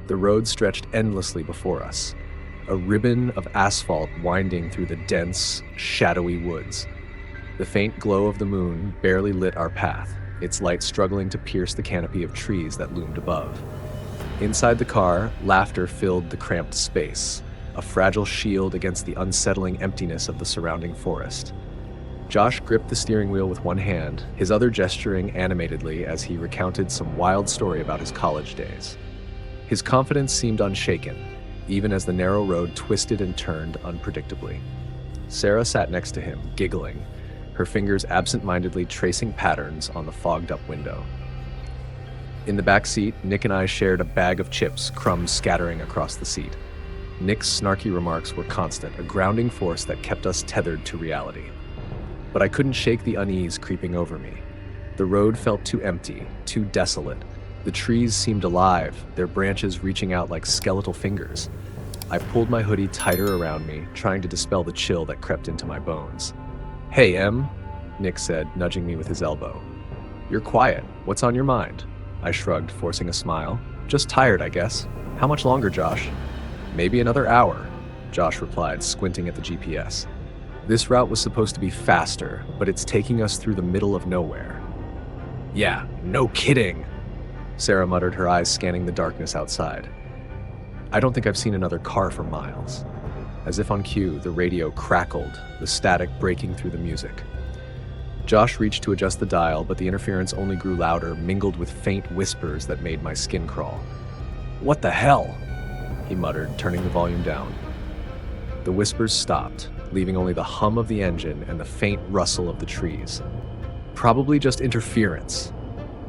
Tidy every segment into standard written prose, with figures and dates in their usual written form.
The road stretched endlessly before us, a ribbon of asphalt winding through the dense, shadowy woods. The faint glow of the moon barely lit our path, its light struggling to pierce the canopy of trees that loomed above. Inside the car, laughter filled the cramped space, a fragile shield against the unsettling emptiness of the surrounding forest. Josh gripped the steering wheel with one hand, his other gesturing animatedly as he recounted some wild story about his college days. His confidence seemed unshaken, even as the narrow road twisted and turned unpredictably. Sarah sat next to him, giggling, her fingers absentmindedly tracing patterns on the fogged-up window. In the back seat, Nick and I shared a bag of chips, crumbs scattering across the seat. Nick's snarky remarks were constant, a grounding force that kept us tethered to reality. But I couldn't shake the unease creeping over me. The road felt too empty, too desolate. The trees seemed alive, their branches reaching out like skeletal fingers. I pulled my hoodie tighter around me, trying to dispel the chill that crept into my bones. "Hey, Em," Nick said, nudging me with his elbow. "You're quiet. What's on your mind?" I shrugged, forcing a smile. "Just tired, I guess. How much longer, Josh?" "Maybe another hour," Josh replied, squinting at the GPS. This route was supposed to be faster, but it's taking us through the middle of nowhere. "Yeah, no kidding," Sarah muttered, her eyes scanning the darkness outside. I don't think I've seen another car for miles. As if on cue, the radio crackled, the static breaking through the music. Josh reached to adjust the dial, but the interference only grew louder, mingled with faint whispers that made my skin crawl. "What the hell?" he muttered, turning the volume down. The whispers stopped, leaving only the hum of the engine and the faint rustle of the trees. "Probably just interference,"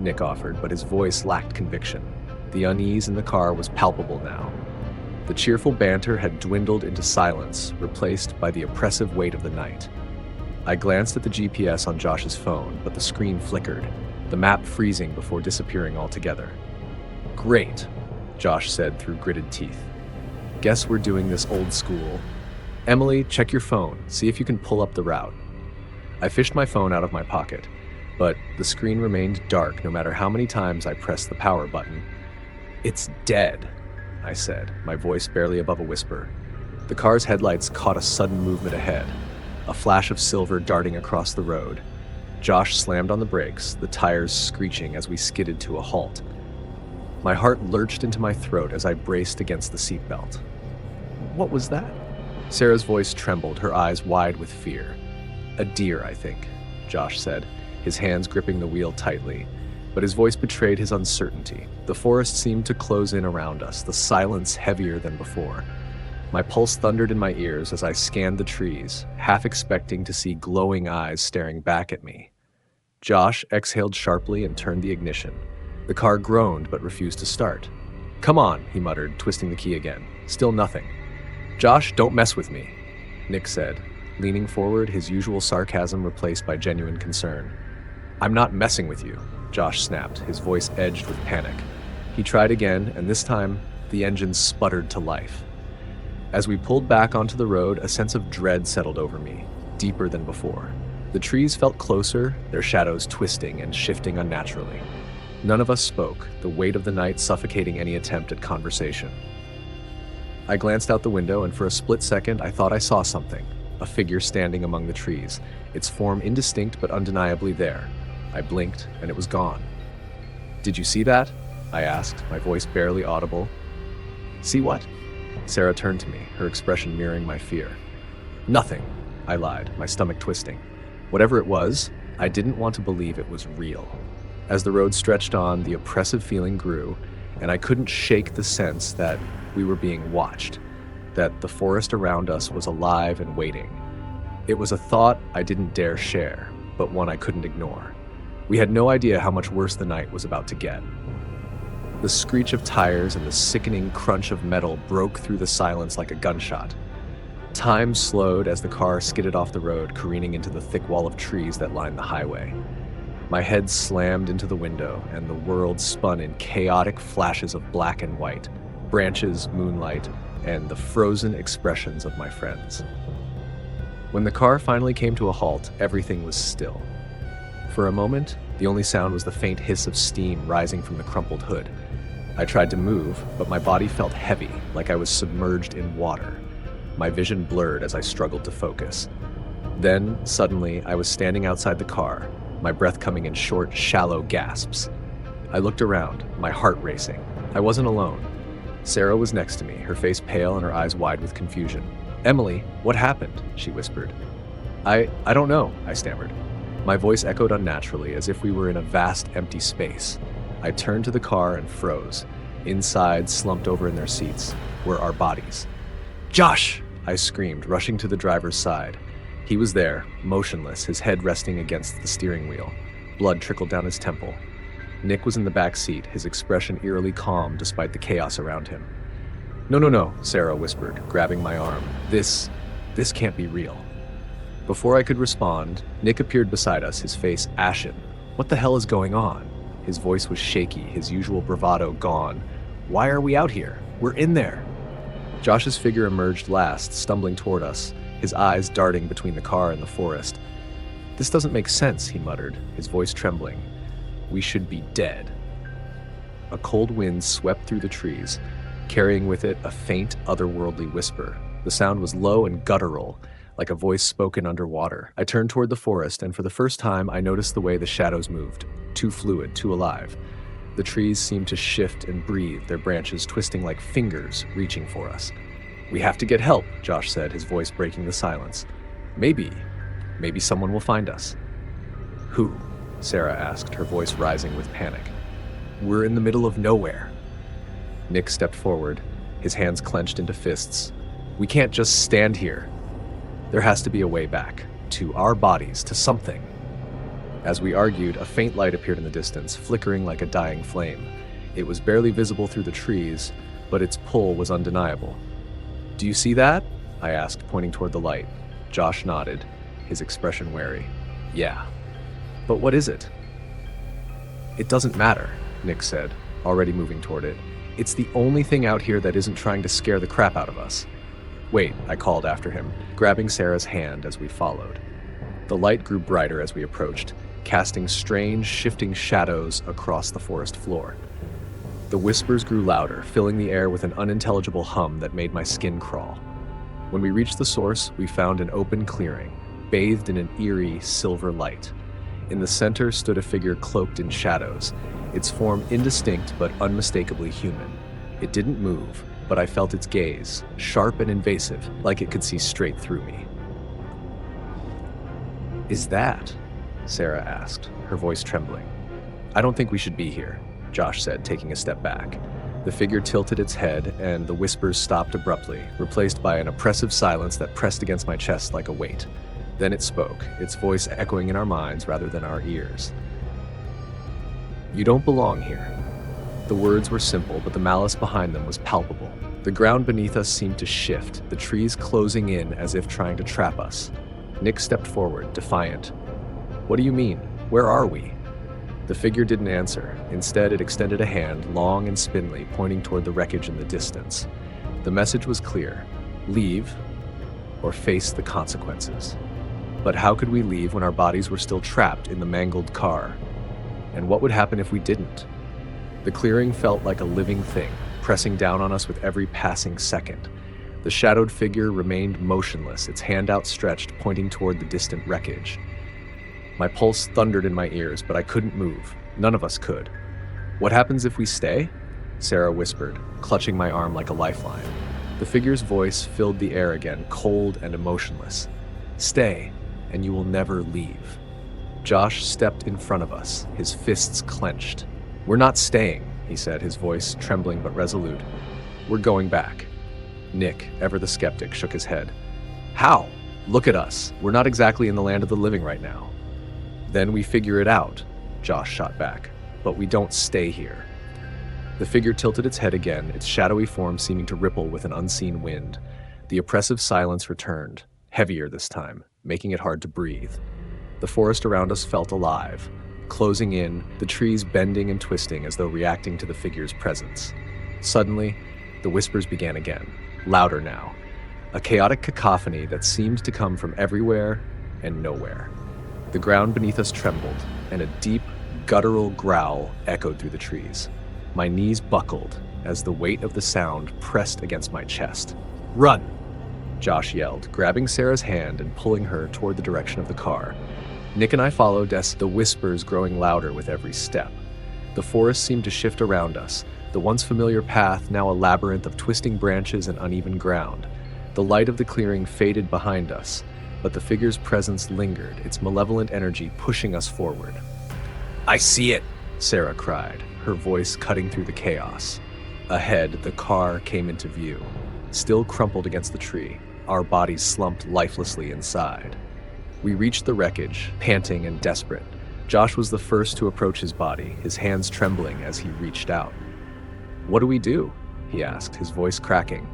Nick offered, but his voice lacked conviction. The unease in the car was palpable now. The cheerful banter had dwindled into silence, replaced by the oppressive weight of the night. I glanced at the GPS on Josh's phone, but the screen flickered, the map freezing before disappearing altogether. "Great," Josh said through gritted teeth. "Guess we're doing this old school. Emily, check your phone, see if you can pull up the route." I fished my phone out of my pocket, but the screen remained dark no matter how many times I pressed the power button. "It's dead," I said, my voice barely above a whisper. The car's headlights caught a sudden movement ahead, a flash of silver darting across the road. Josh slammed on the brakes, the tires screeching as we skidded to a halt. My heart lurched into my throat as I braced against the seatbelt. "What was that?" Sarah's voice trembled, her eyes wide with fear. "A deer, I think," Josh said, his hands gripping the wheel tightly, but his voice betrayed his uncertainty. The forest seemed to close in around us, the silence heavier than before. My pulse thundered in my ears as I scanned the trees, half expecting to see glowing eyes staring back at me. Josh exhaled sharply and turned the ignition. The car groaned but refused to start. "Come on," he muttered, twisting the key again. Still nothing. "Josh, don't mess with me," Nick said, leaning forward, his usual sarcasm replaced by genuine concern. "I'm not messing with you," Josh snapped, his voice edged with panic. He tried again, and this time, the engine sputtered to life. As we pulled back onto the road, a sense of dread settled over me, deeper than before. The trees felt closer, their shadows twisting and shifting unnaturally. None of us spoke, the weight of the night suffocating any attempt at conversation. I glanced out the window, and for a split second, I thought I saw something, a figure standing among the trees, its form indistinct but undeniably there. I blinked, and it was gone. "Did you see that?" I asked, my voice barely audible. "See what?" Sarah turned to me, her expression mirroring my fear. "Nothing," I lied, my stomach twisting. Whatever it was, I didn't want to believe it was real. As the road stretched on, the oppressive feeling grew, and I couldn't shake the sense that we were being watched, that the forest around us was alive and waiting. It was a thought I didn't dare share, but one I couldn't ignore. We had no idea how much worse the night was about to get. The screech of tires and the sickening crunch of metal broke through the silence like a gunshot. Time slowed as the car skidded off the road, careening into the thick wall of trees that lined the highway. My head slammed into the window, and the world spun in chaotic flashes of black and white, branches, moonlight, and the frozen expressions of my friends. When the car finally came to a halt, everything was still. For a moment, the only sound was the faint hiss of steam rising from the crumpled hood. I tried to move, but my body felt heavy, like I was submerged in water. My vision blurred as I struggled to focus. Then, suddenly, I was standing outside the car, my breath coming in short, shallow gasps. I looked around, my heart racing. I wasn't alone. Sarah was next to me, her face pale and her eyes wide with confusion. "Emily, what happened?" she whispered. I don't know," I stammered. My voice echoed unnaturally, as if we were in a vast, empty space. I turned to the car and froze. Inside, slumped over in their seats, were our bodies. "Josh!" I screamed, rushing to the driver's side. He was there, motionless, his head resting against the steering wheel. Blood trickled down his temple. Nick was in the back seat, his expression eerily calm despite the chaos around him. No, Sarah whispered, grabbing my arm. This can't be real." Before I could respond, Nick appeared beside us, his face ashen. "What the hell is going on?" His voice was shaky, his usual bravado gone. "Why are we out here? We're in there." Josh's figure emerged last, stumbling toward us, his eyes darting between the car and the forest. "This doesn't make sense," he muttered, his voice trembling. "We should be dead." A cold wind swept through the trees, carrying with it a faint, otherworldly whisper. The sound was low and guttural, like a voice spoken underwater. I turned toward the forest, and for the first time I noticed the way the shadows moved, too fluid, too alive. The trees seemed to shift and breathe, their branches twisting like fingers reaching for us. "We have to get help," Josh said, his voice breaking the silence. Maybe someone will find us." "Who?" Sarah asked, her voice rising with panic. "We're in the middle of nowhere." Nick stepped forward, his hands clenched into fists. "We can't just stand here. There has to be a way back, to our bodies, to something." As we argued, a faint light appeared in the distance, flickering like a dying flame. It was barely visible through the trees, but its pull was undeniable. "Do you see that?" I asked, pointing toward the light. Josh nodded, his expression wary. "Yeah. But what is it?" "It doesn't matter," Nick said, already moving toward it. "It's the only thing out here that isn't trying to scare the crap out of us." "Wait," I called after him, grabbing Sarah's hand as we followed. The light grew brighter as we approached, casting strange, shifting shadows across the forest floor. The whispers grew louder, filling the air with an unintelligible hum that made my skin crawl. When we reached the source, we found an open clearing, bathed in an eerie silver light. In the center stood a figure cloaked in shadows, its form indistinct but unmistakably human. It didn't move, but I felt its gaze, sharp and invasive, like it could see straight through me. "Is that?" Sarah asked, her voice trembling. "I don't think we should be here," Josh said, taking a step back. The figure tilted its head, and the whispers stopped abruptly, replaced by an oppressive silence that pressed against my chest like a weight. Then it spoke, its voice echoing in our minds rather than our ears. "You don't belong here." The words were simple, but the malice behind them was palpable. The ground beneath us seemed to shift, the trees closing in as if trying to trap us. Nick stepped forward, defiant. "What do you mean? Where are we?" The figure didn't answer. Instead, it extended a hand, long and spindly, pointing toward the wreckage in the distance. The message was clear. Leave, or face the consequences. But how could we leave when our bodies were still trapped in the mangled car? And what would happen if we didn't? The clearing felt like a living thing, pressing down on us with every passing second. The shadowed figure remained motionless, its hand outstretched, pointing toward the distant wreckage. My pulse thundered in my ears, but I couldn't move. None of us could. "What happens if we stay?" Sarah whispered, clutching my arm like a lifeline. The figure's voice filled the air again, cold and emotionless. "Stay, and you will never leave." Josh stepped in front of us, his fists clenched. "We're not staying," he said, his voice trembling but resolute. "We're going back." Nick, ever the skeptic, shook his head. "How? Look at us. We're not exactly in the land of the living right now." "Then we figure it out," Josh shot back. "But we don't stay here." The figure tilted its head again, its shadowy form seeming to ripple with an unseen wind. The oppressive silence returned, heavier this time, making it hard to breathe. The forest around us felt alive, closing in, the trees bending and twisting as though reacting to the figure's presence. Suddenly, the whispers began again, louder now, a chaotic cacophony that seemed to come from everywhere and nowhere. The ground beneath us trembled, and a deep, guttural growl echoed through the trees. My knees buckled as the weight of the sound pressed against my chest. "Run!" Josh yelled, grabbing Sarah's hand and pulling her toward the direction of the car. Nick and I followed as the whispers growing louder with every step. The forest seemed to shift around us, the once familiar path now a labyrinth of twisting branches and uneven ground. The light of the clearing faded behind us, but the figure's presence lingered, its malevolent energy pushing us forward. "I see it!" Sarah cried, her voice cutting through the chaos. Ahead, the car came into view, still crumpled against the tree, our bodies slumped lifelessly inside. We reached the wreckage, panting and desperate. Josh was the first to approach his body, his hands trembling as he reached out. "What do we do?" he asked, his voice cracking.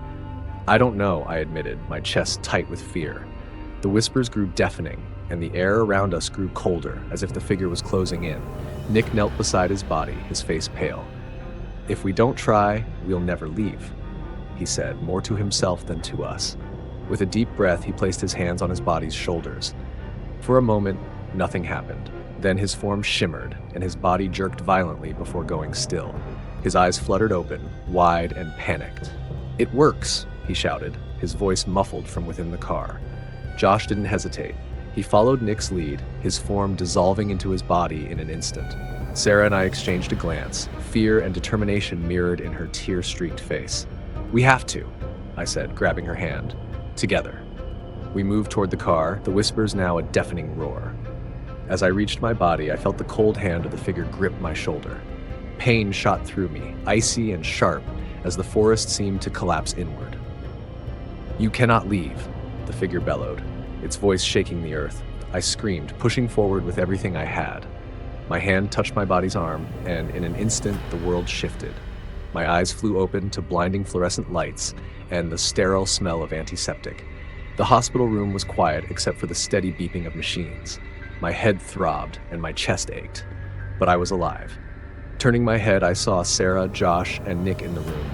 "I don't know," I admitted, my chest tight with fear. The whispers grew deafening, and the air around us grew colder, as if the figure was closing in. Nick knelt beside his body, his face pale. "If we don't try, we'll never leave," he said, more to himself than to us. With a deep breath, he placed his hands on his body's shoulders. For a moment, nothing happened. Then his form shimmered, and his body jerked violently before going still. His eyes fluttered open, wide and panicked. "It works!" he shouted, his voice muffled from within the car. Josh didn't hesitate. He followed Nick's lead, his form dissolving into his body in an instant. Sarah and I exchanged a glance, fear and determination mirrored in her tear-streaked face. "We have to," I said, grabbing her hand. "Together." We moved toward the car, the whispers now a deafening roar. As I reached my body, I felt the cold hand of the figure grip my shoulder. Pain shot through me, icy and sharp, as the forest seemed to collapse inward. "You cannot leave," the figure bellowed, its voice shaking the earth. I screamed, pushing forward with everything I had. My hand touched my body's arm, and in an instant, the world shifted. My eyes flew open to blinding fluorescent lights and the sterile smell of antiseptic. The hospital room was quiet except for the steady beeping of machines. My head throbbed and my chest ached, but I was alive. Turning my head, I saw Sarah, Josh, and Nick in the room,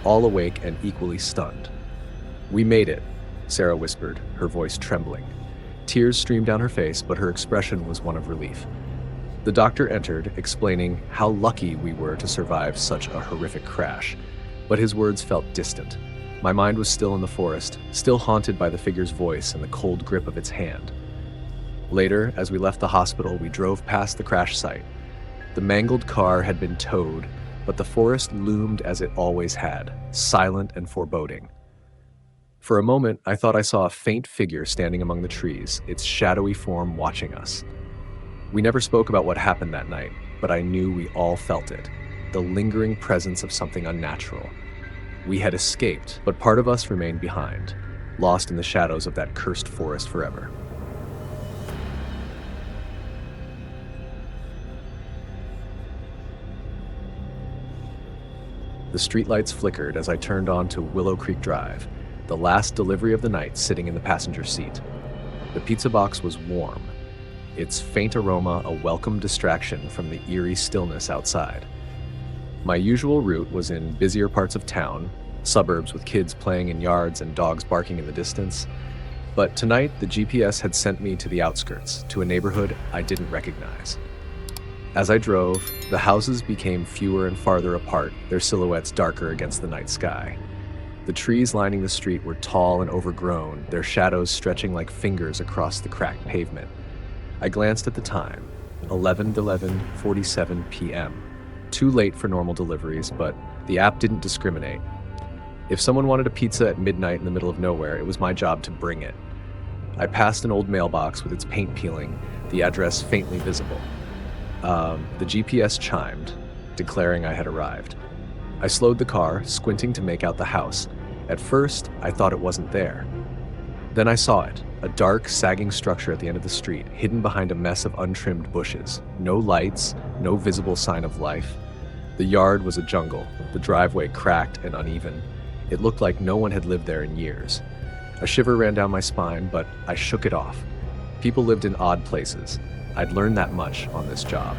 all awake and equally stunned. "We made it," Sarah whispered, her voice trembling. Tears streamed down her face, but her expression was one of relief. The doctor entered, explaining how lucky we were to survive such a horrific crash, but his words felt distant. My mind was still in the forest, still haunted by the figure's voice and the cold grip of its hand. Later, as we left the hospital, we drove past the crash site. The mangled car had been towed, but the forest loomed as it always had, silent and foreboding. For a moment, I thought I saw a faint figure standing among the trees, its shadowy form watching us. We never spoke about what happened that night, but I knew we all felt it, the lingering presence of something unnatural. We had escaped, but part of us remained behind, lost in the shadows of that cursed forest forever. The streetlights flickered as I turned onto Willow Creek Drive, the last delivery of the night sitting in the passenger seat. The pizza box was warm, its faint aroma a welcome distraction from the eerie stillness outside. My usual route was in busier parts of town, suburbs with kids playing in yards and dogs barking in the distance. But tonight, the GPS had sent me to the outskirts, to a neighborhood I didn't recognize. As I drove, the houses became fewer and farther apart, their silhouettes darker against the night sky. The trees lining the street were tall and overgrown, their shadows stretching like fingers across the cracked pavement. I glanced at the time, 11:47 p.m. Too late for normal deliveries, but the app didn't discriminate. If someone wanted a pizza at midnight in the middle of nowhere, it was my job to bring it. I passed an old mailbox with its paint peeling, the address faintly visible. The GPS chimed, declaring I had arrived. I slowed the car, squinting to make out the house. At first, I thought it wasn't there. Then I saw it, a dark, sagging structure at the end of the street, hidden behind a mess of untrimmed bushes. No lights, no visible sign of life. The yard was a jungle, the driveway cracked and uneven. It looked like no one had lived there in years. A shiver ran down my spine, but I shook it off. People lived in odd places. I'd learned that much on this job.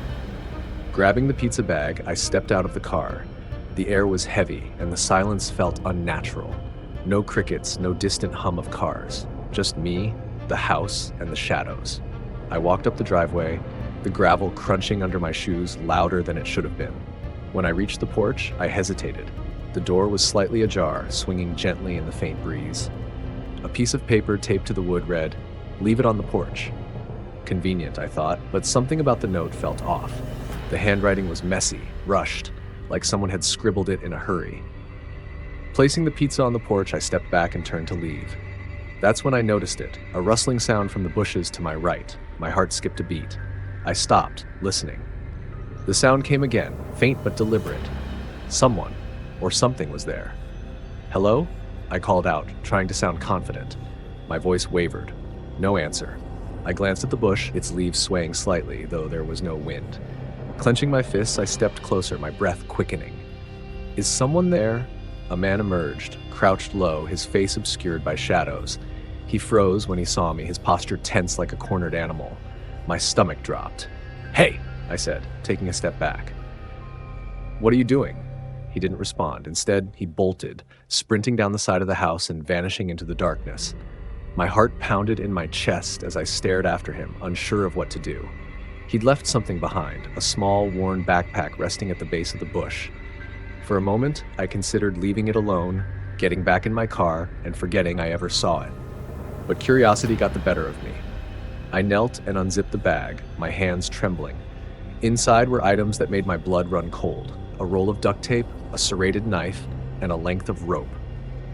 Grabbing the pizza bag, I stepped out of the car. The air was heavy, and the silence felt unnatural. No crickets, no distant hum of cars. Just me, the house, and the shadows. I walked up the driveway, the gravel crunching under my shoes louder than it should have been. When I reached the porch, I hesitated. The door was slightly ajar, swinging gently in the faint breeze. A piece of paper taped to the wood read, "Leave it on the porch." Convenient, I thought, but something about the note felt off. The handwriting was messy, rushed, like someone had scribbled it in a hurry. Placing the pizza on the porch, I stepped back and turned to leave. That's when I noticed it, a rustling sound from the bushes to my right. My heart skipped a beat. I stopped, listening. The sound came again, faint but deliberate. Someone, or something, was there. "Hello?" I called out, trying to sound confident. My voice wavered. No answer. I glanced at the bush, its leaves swaying slightly, though there was no wind. Clenching my fists, I stepped closer, my breath quickening. "Is someone there?" A man emerged, crouched low, his face obscured by shadows. He froze when he saw me, his posture tense like a cornered animal. My stomach dropped. "Hey!" I said, taking a step back. "What are you doing?" He didn't respond. Instead, he bolted, sprinting down the side of the house and vanishing into the darkness. My heart pounded in my chest as I stared after him, unsure of what to do. He'd left something behind, a small, worn backpack resting at the base of the bush. For a moment, I considered leaving it alone, getting back in my car, and forgetting I ever saw it. But curiosity got the better of me. I knelt and unzipped the bag, my hands trembling. Inside were items that made my blood run cold. A roll of duct tape, a serrated knife, and a length of rope.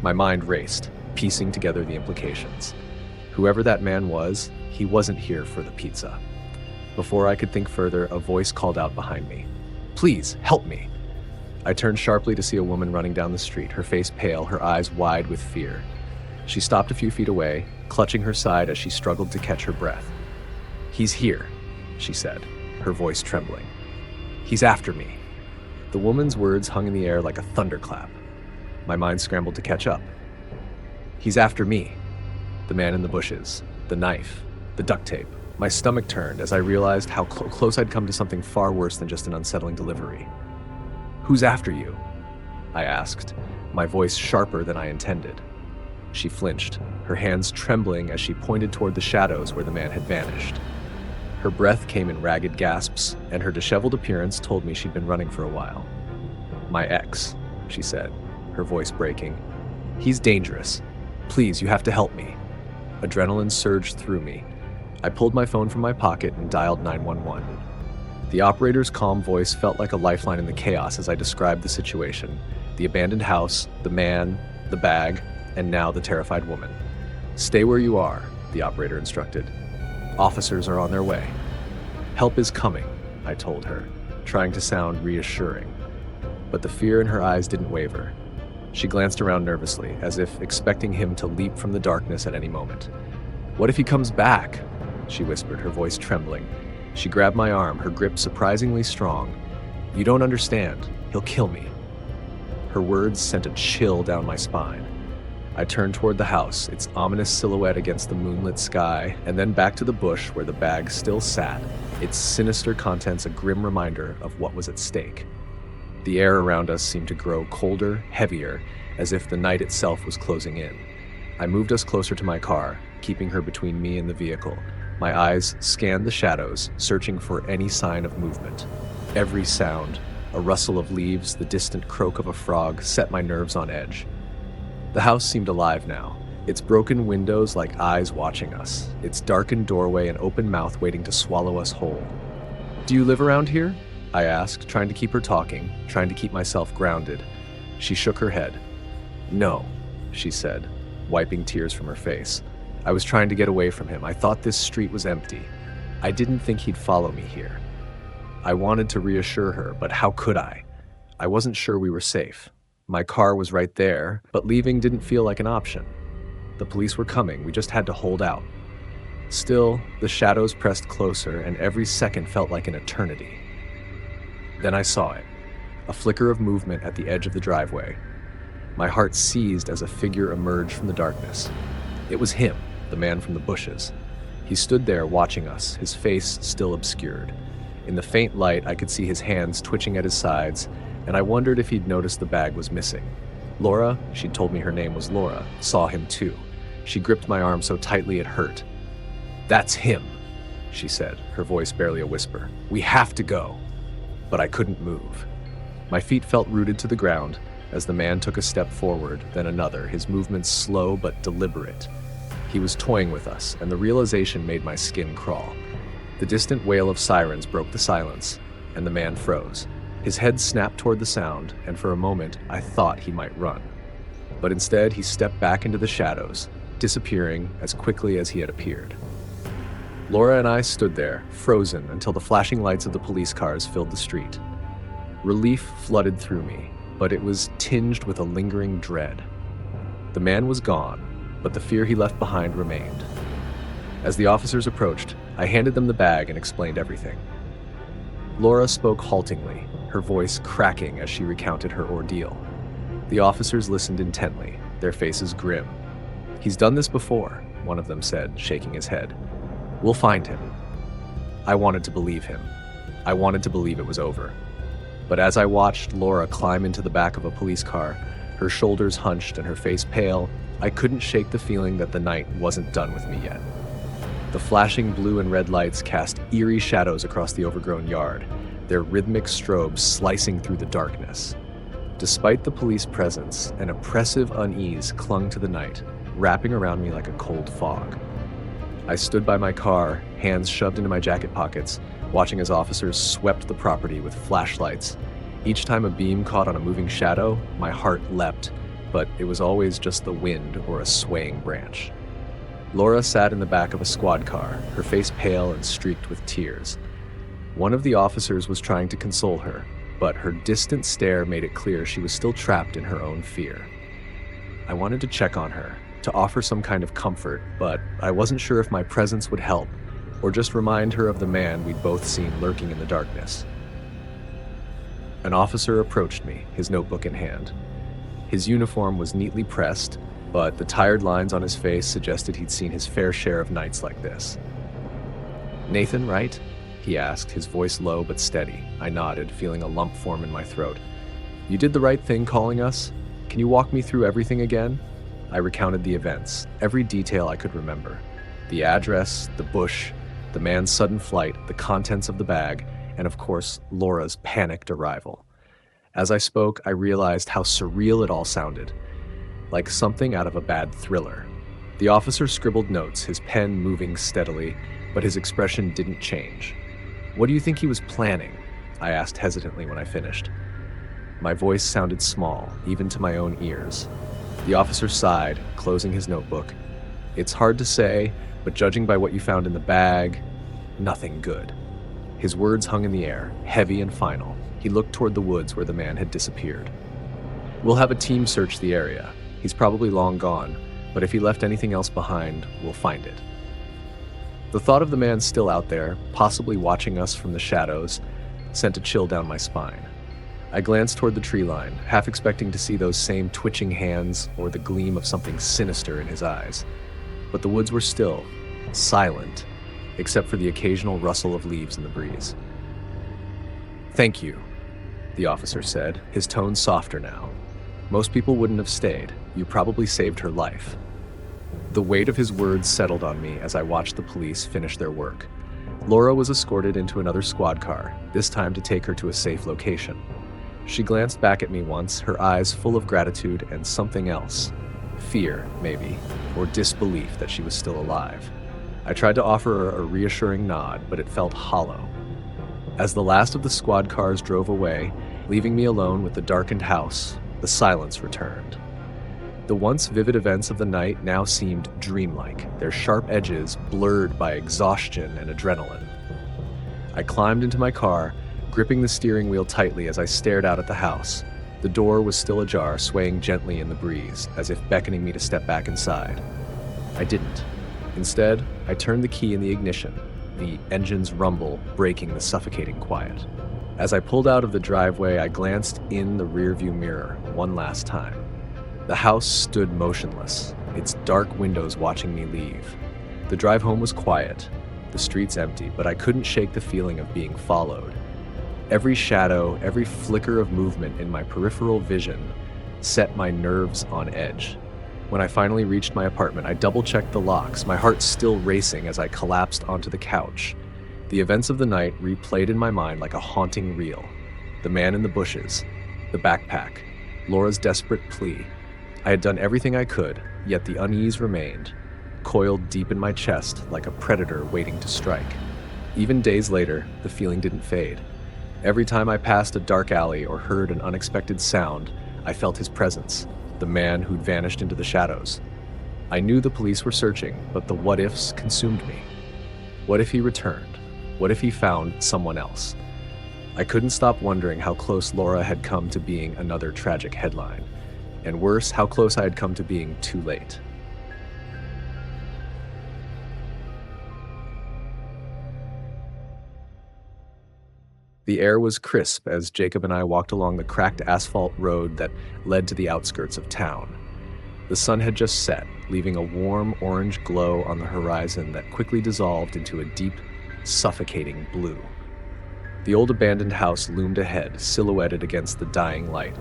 My mind raced, piecing together the implications. Whoever that man was, he wasn't here for the pizza. Before I could think further, a voice called out behind me. "Please, help me!" I turned sharply to see a woman running down the street, her face pale, her eyes wide with fear. She stopped a few feet away, clutching her side as she struggled to catch her breath. "He's here," she said, her voice trembling. "He's after me." The woman's words hung in the air like a thunderclap. My mind scrambled to catch up. "He's after me." The man in the bushes, the knife, the duct tape. My stomach turned as I realized how close I'd come to something far worse than just an unsettling delivery. "Who's after you?" I asked, my voice sharper than I intended. She flinched, her hands trembling as she pointed toward the shadows where the man had vanished. Her breath came in ragged gasps, and her disheveled appearance told me she'd been running for a while. "My ex," she said, her voice breaking. "He's dangerous. Please, you have to help me." Adrenaline surged through me. I pulled my phone from my pocket and dialed 911. The operator's calm voice felt like a lifeline in the chaos as I described the situation. The abandoned house, the man, the bag, and now the terrified woman. "Stay where you are," the operator instructed. "Officers are on their way." "Help is coming," I told her, trying to sound reassuring. But the fear in her eyes didn't waver. She glanced around nervously, as if expecting him to leap from the darkness at any moment. "What if he comes back?" she whispered, her voice trembling. She grabbed my arm, her grip surprisingly strong. "You don't understand. He'll kill me." Her words sent a chill down my spine. I turned toward the house, its ominous silhouette against the moonlit sky, and then back to the bush where the bag still sat, its sinister contents a grim reminder of what was at stake. The air around us seemed to grow colder, heavier, as if the night itself was closing in. I moved us closer to my car, keeping her between me and the vehicle. My eyes scanned the shadows, searching for any sign of movement. Every sound, a rustle of leaves, the distant croak of a frog, set my nerves on edge. The house seemed alive now, its broken windows like eyes watching us, its darkened doorway an open mouth waiting to swallow us whole. "Do you live around here?" I asked, trying to keep her talking, trying to keep myself grounded. She shook her head. "No," she said, wiping tears from her face. "I was trying to get away from him. I thought this street was empty. I didn't think he'd follow me here." I wanted to reassure her, but how could I? I wasn't sure we were safe. My car was right there, but leaving didn't feel like an option. The police were coming, we just had to hold out. Still, the shadows pressed closer, and every second felt like an eternity. Then I saw it, a flicker of movement at the edge of the driveway. My heart seized as a figure emerged from the darkness. It was him, the man from the bushes. He stood there watching us, his face still obscured. In the faint light, I could see his hands twitching at his sides, and I wondered if he'd noticed the bag was missing. Laura, she'd told me her name was Laura, saw him too. She gripped my arm so tightly it hurt. "That's him," she said, her voice barely a whisper. "We have to go." But I couldn't move. My feet felt rooted to the ground as the man took a step forward, then another, his movements slow but deliberate. He was toying with us, and the realization made my skin crawl. The distant wail of sirens broke the silence, and the man froze. His head snapped toward the sound, and for a moment I thought he might run. But instead he stepped back into the shadows, disappearing as quickly as he had appeared. Laura and I stood there, frozen, until the flashing lights of the police cars filled the street. Relief flooded through me, but it was tinged with a lingering dread. The man was gone, but the fear he left behind remained. As the officers approached, I handed them the bag and explained everything. Laura spoke haltingly, her voice cracking as she recounted her ordeal. The officers listened intently, their faces grim. "He's done this before," one of them said, shaking his head. "We'll find him." I wanted to believe him. I wanted to believe it was over. But as I watched Laura climb into the back of a police car, her shoulders hunched and her face pale, I couldn't shake the feeling that the night wasn't done with me yet. The flashing blue and red lights cast eerie shadows across the overgrown yard, their rhythmic strobes slicing through the darkness. Despite the police presence, an oppressive unease clung to the night, wrapping around me like a cold fog. I stood by my car, hands shoved into my jacket pockets, watching as officers swept the property with flashlights. Each time a beam caught on a moving shadow, my heart leapt, but it was always just the wind or a swaying branch. Laura sat in the back of a squad car, her face pale and streaked with tears. One of the officers was trying to console her, but her distant stare made it clear she was still trapped in her own fear. I wanted to check on her, to offer some kind of comfort, but I wasn't sure if my presence would help, or just remind her of the man we'd both seen lurking in the darkness. An officer approached me, his notebook in hand. His uniform was neatly pressed, but the tired lines on his face suggested he'd seen his fair share of nights like this. "Nathan, right?" he asked, his voice low but steady. I nodded, feeling a lump form in my throat. "You did the right thing calling us? Can you walk me through everything again?" I recounted the events, every detail I could remember. The address, the bush, the man's sudden flight, the contents of the bag, and of course, Laura's panicked arrival. As I spoke, I realized how surreal it all sounded, like something out of a bad thriller. The officer scribbled notes, his pen moving steadily, but his expression didn't change. "What do you think he was planning?" I asked hesitantly when I finished. My voice sounded small, even to my own ears. The officer sighed, closing his notebook. "It's hard to say, but judging by what you found in the bag, nothing good." His words hung in the air, heavy and final. He looked toward the woods where the man had disappeared. "We'll have a team search the area. He's probably long gone, but if he left anything else behind, we'll find it." The thought of the man still out there, possibly watching us from the shadows, sent a chill down my spine. I glanced toward the tree line, half expecting to see those same twitching hands or the gleam of something sinister in his eyes. But the woods were still, silent, except for the occasional rustle of leaves in the breeze. "Thank you," the officer said, his tone softer now. "Most people wouldn't have stayed. You probably saved her life." The weight of his words settled on me as I watched the police finish their work. Laura was escorted into another squad car, this time to take her to a safe location. She glanced back at me once, her eyes full of gratitude and something else. Fear, maybe, or disbelief that she was still alive. I tried to offer her a reassuring nod, but it felt hollow. As the last of the squad cars drove away, leaving me alone with the darkened house, the silence returned. The once vivid events of the night now seemed dreamlike, their sharp edges blurred by exhaustion and adrenaline. I climbed into my car, gripping the steering wheel tightly as I stared out at the house. The door was still ajar, swaying gently in the breeze, as if beckoning me to step back inside. I didn't. Instead, I turned the key in the ignition, the engine's rumble breaking the suffocating quiet. As I pulled out of the driveway, I glanced in the rearview mirror one last time. The house stood motionless, its dark windows watching me leave. The drive home was quiet, the streets empty, but I couldn't shake the feeling of being followed. Every shadow, every flicker of movement in my peripheral vision set my nerves on edge. When I finally reached my apartment, I double-checked the locks, my heart still racing as I collapsed onto the couch. The events of the night replayed in my mind like a haunting reel. The man in the bushes, The backpack, Laura's desperate plea. I had done everything I could, yet the unease remained, coiled deep in my chest like a predator waiting to strike. Even days later, the feeling didn't fade. Every time I passed a dark alley or heard an unexpected sound, I felt his presence, the man who'd vanished into the shadows. I knew the police were searching, but the what-ifs consumed me. What if he returned? What if he found someone else? I couldn't stop wondering how close Laura had come to being another tragic headline, and worse, how close I had come to being too late. The air was crisp as Jacob and I walked along the cracked asphalt road that led to the outskirts of town. The sun had just set, leaving a warm orange glow on the horizon that quickly dissolved into a deep, suffocating blue. The old abandoned house loomed ahead, silhouetted against the dying light.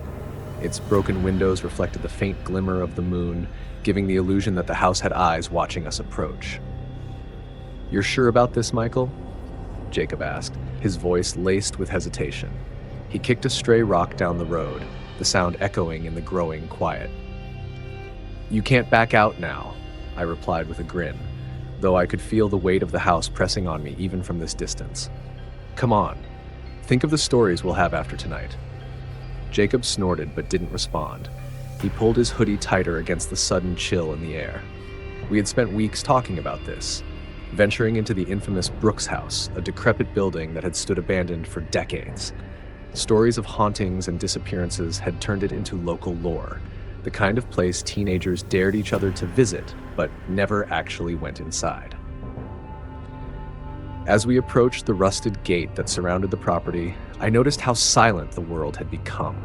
Its broken windows reflected the faint glimmer of the moon, giving the illusion that the house had eyes watching us approach. "You're sure about this, Michael?" Jacob asked, his voice laced with hesitation. He kicked a stray rock down the road, the sound echoing in the growing quiet. "You can't back out now," I replied with a grin, though I could feel the weight of the house pressing on me even from this distance. "Come on. Think of the stories we'll have after tonight." Jacob snorted but didn't respond. He pulled his hoodie tighter against the sudden chill in the air. We had spent weeks talking about this, venturing into the infamous Brooks house, a decrepit building that had stood abandoned for decades. Stories of hauntings and disappearances had turned it into local lore, the kind of place teenagers dared each other to visit, but never actually went inside. As we approached the rusted gate that surrounded the property, I noticed how silent the world had become.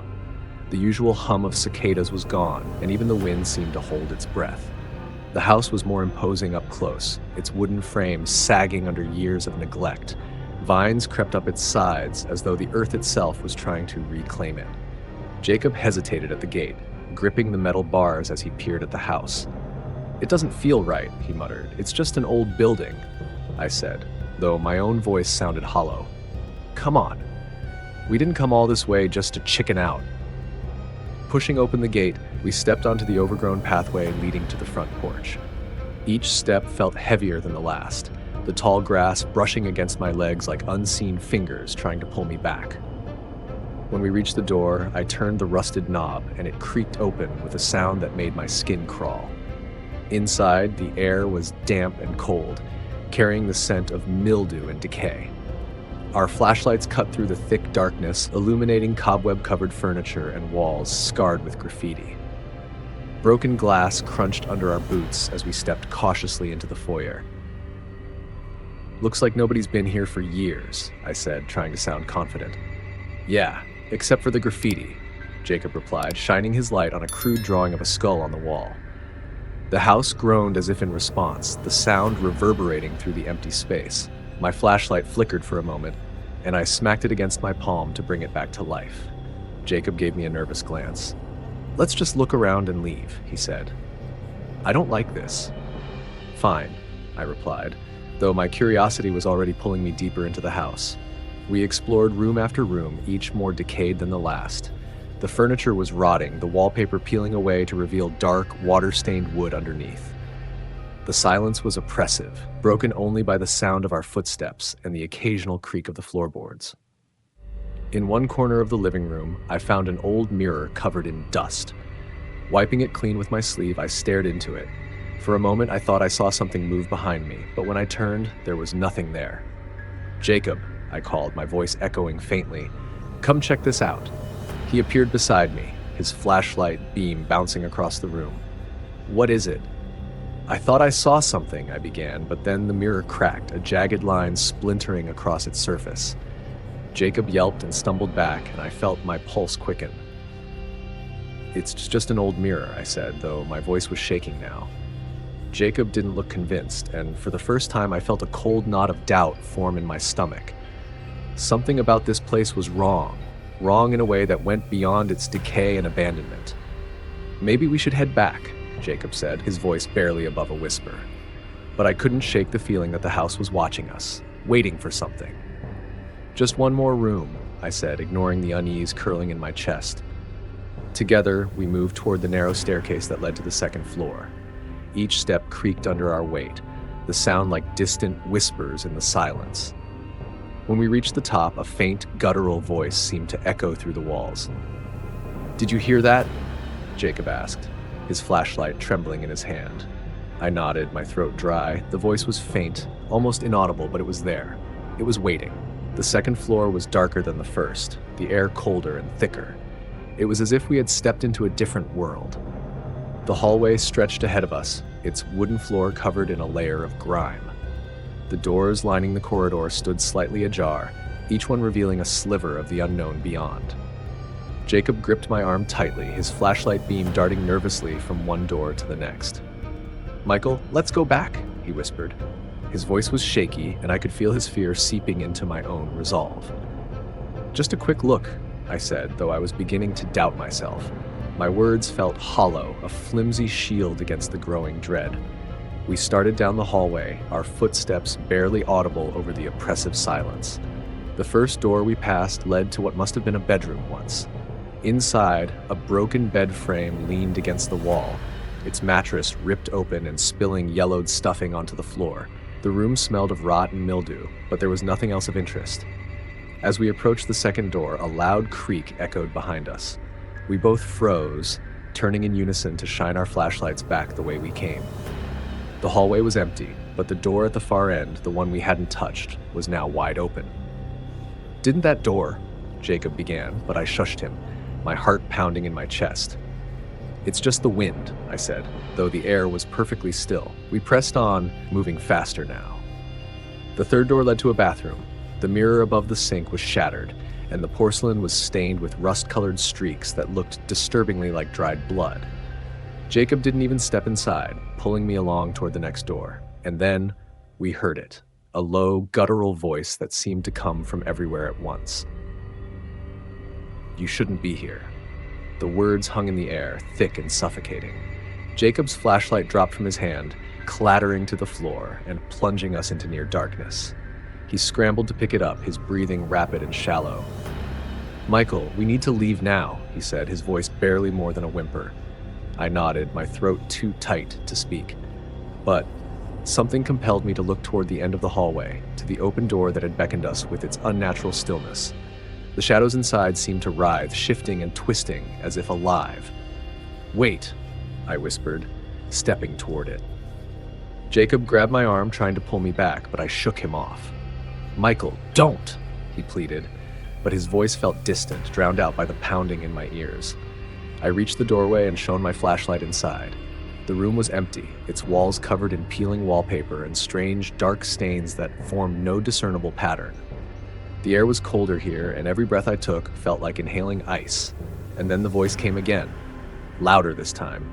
The usual hum of cicadas was gone, and even the wind seemed to hold its breath. The house was more imposing up close, its wooden frame sagging under years of neglect. Vines crept up its sides as though the earth itself was trying to reclaim it. Jacob hesitated at the gate, gripping the metal bars as he peered at the house. "It doesn't feel right," he muttered. "It's just an old building," I said, though my own voice sounded hollow. "Come on. We didn't come all this way just to chicken out." Pushing open the gate, we stepped onto the overgrown pathway leading to the front porch. Each step felt heavier than the last, the tall grass brushing against my legs like unseen fingers trying to pull me back. When we reached the door, I turned the rusted knob and it creaked open with a sound that made my skin crawl. Inside, the air was damp and cold, carrying the scent of mildew and decay. Our flashlights cut through the thick darkness, illuminating cobweb-covered furniture and walls scarred with graffiti. Broken glass crunched under our boots as we stepped cautiously into the foyer. "Looks like nobody's been here for years," I said, trying to sound confident. "Yeah, except for the graffiti," Jacob replied, shining his light on a crude drawing of a skull on the wall. The house groaned as if in response, the sound reverberating through the empty space. My flashlight flickered for a moment, and I smacked it against my palm to bring it back to life. Jacob gave me a nervous glance. "Let's just look around and leave," he said. "I don't like this." "Fine," I replied, though my curiosity was already pulling me deeper into the house. We explored room after room, each more decayed than the last. The furniture was rotting, the wallpaper peeling away to reveal dark, water-stained wood underneath. The silence was oppressive, broken only by the sound of our footsteps and the occasional creak of the floorboards. In one corner of the living room, I found an old mirror covered in dust. Wiping it clean with my sleeve, I stared into it. For a moment, I thought I saw something move behind me, but when I turned, there was nothing there. "Jacob," I called, my voice echoing faintly. "Come check this out." He appeared beside me, his flashlight beam bouncing across the room. "What is it?" "I thought I saw something," I began, but then the mirror cracked, a jagged line splintering across its surface. Jacob yelped and stumbled back, and I felt my pulse quicken. "It's just an old mirror," I said, though my voice was shaking now. Jacob didn't look convinced, and for the first time I felt a cold knot of doubt form in my stomach. Something about this place was wrong in a way that went beyond its decay and abandonment. "Maybe we should head back," Jacob said, his voice barely above a whisper. But I couldn't shake the feeling that the house was watching us, waiting for something. "Just one more room," I said, ignoring the unease curling in my chest. Together, we moved toward the narrow staircase that led to the second floor. Each step creaked under our weight, the sound like distant whispers in the silence. When we reached the top, a faint, guttural voice seemed to echo through the walls. "Did you hear that?" Jacob asked, his flashlight trembling in his hand. I nodded, my throat dry. The voice was faint, almost inaudible, but it was there. It was waiting. The second floor was darker than the first, the air colder and thicker. It was as if we had stepped into a different world. The hallway stretched ahead of us, its wooden floor covered in a layer of grime. The doors lining the corridor stood slightly ajar, each one revealing a sliver of the unknown beyond. Jacob gripped my arm tightly, his flashlight beam darting nervously from one door to the next. "Michael, let's go back," he whispered. His voice was shaky, and I could feel his fear seeping into my own resolve. "Just a quick look," I said, though I was beginning to doubt myself. My words felt hollow, a flimsy shield against the growing dread. We started down the hallway, our footsteps barely audible over the oppressive silence. The first door we passed led to what must have been a bedroom once. Inside, a broken bed frame leaned against the wall, its mattress ripped open and spilling yellowed stuffing onto the floor. The room smelled of rot and mildew, but there was nothing else of interest. As we approached the second door, a loud creak echoed behind us. We both froze, turning in unison to shine our flashlights back the way we came. The hallway was empty, but the door at the far end, the one we hadn't touched, was now wide open. "Didn't that door?" Jacob began, but I shushed him, my heart pounding in my chest. "It's just the wind," I said, though the air was perfectly still. We pressed on, moving faster now. The third door led to a bathroom. The mirror above the sink was shattered, and the porcelain was stained with rust-colored streaks that looked disturbingly like dried blood. Jacob didn't even step inside, pulling me along toward the next door. And then, we heard it, a low, guttural voice that seemed to come from everywhere at once. "You shouldn't be here." The words hung in the air, thick and suffocating. Jacob's flashlight dropped from his hand, clattering to the floor and plunging us into near darkness. He scrambled to pick it up, his breathing rapid and shallow. "Michael, we need to leave now," he said, his voice barely more than a whimper. I nodded, my throat too tight to speak. But something compelled me to look toward the end of the hallway, to the open door that had beckoned us with its unnatural stillness. The shadows inside seemed to writhe, shifting and twisting, as if alive. "Wait," I whispered, stepping toward it. Jacob grabbed my arm, trying to pull me back, but I shook him off. "Michael, don't!" he pleaded, but his voice felt distant, drowned out by the pounding in my ears. I reached the doorway and shone my flashlight inside. The room was empty, its walls covered in peeling wallpaper and strange, dark stains that formed no discernible pattern. The air was colder here, and every breath I took felt like inhaling ice. And then the voice came again, louder this time,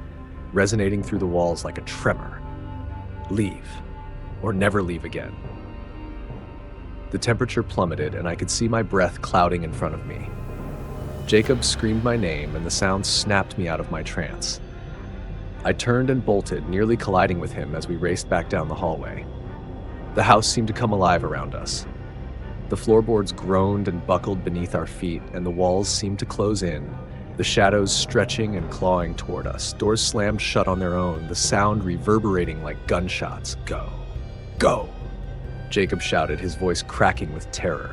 resonating through the walls like a tremor. "Leave, or never leave again." The temperature plummeted, and I could see my breath clouding in front of me. Jacob screamed my name, and the sound snapped me out of my trance. I turned and bolted, nearly colliding with him as we raced back down the hallway. The house seemed to come alive around us. The floorboards groaned and buckled beneath our feet, and the walls seemed to close in, the shadows stretching and clawing toward us. Doors slammed shut on their own, the sound reverberating like gunshots. "Go! Go!" Jacob shouted, his voice cracking with terror.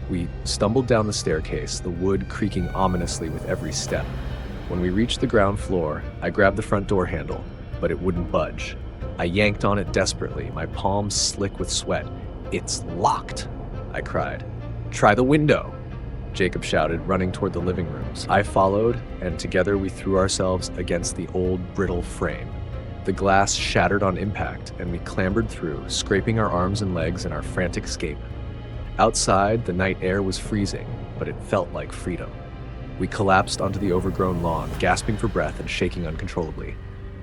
We stumbled down the staircase, the wood creaking ominously with every step. When we reached the ground floor, I grabbed the front door handle, but it wouldn't budge. I yanked on it desperately, my palms slick with sweat. "It's locked!" I cried. "Try the window!" Jacob shouted, running toward the living rooms. I followed, and together we threw ourselves against the old, brittle frame. The glass shattered on impact, and we clambered through, scraping our arms and legs in our frantic escape. Outside, the night air was freezing, but it felt like freedom. We collapsed onto the overgrown lawn, gasping for breath and shaking uncontrollably.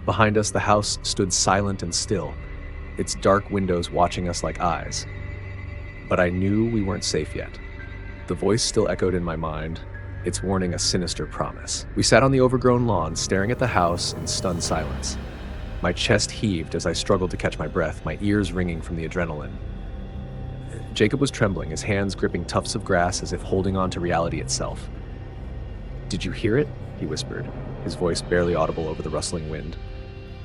Behind us, the house stood silent and still, its dark windows watching us like eyes. But I knew we weren't safe yet. The voice still echoed in my mind, its warning a sinister promise. We sat on the overgrown lawn, staring at the house in stunned silence. My chest heaved as I struggled to catch my breath, my ears ringing from the adrenaline. Jacob was trembling, his hands gripping tufts of grass as if holding on to reality itself. "Did you hear it?" he whispered, his voice barely audible over the rustling wind.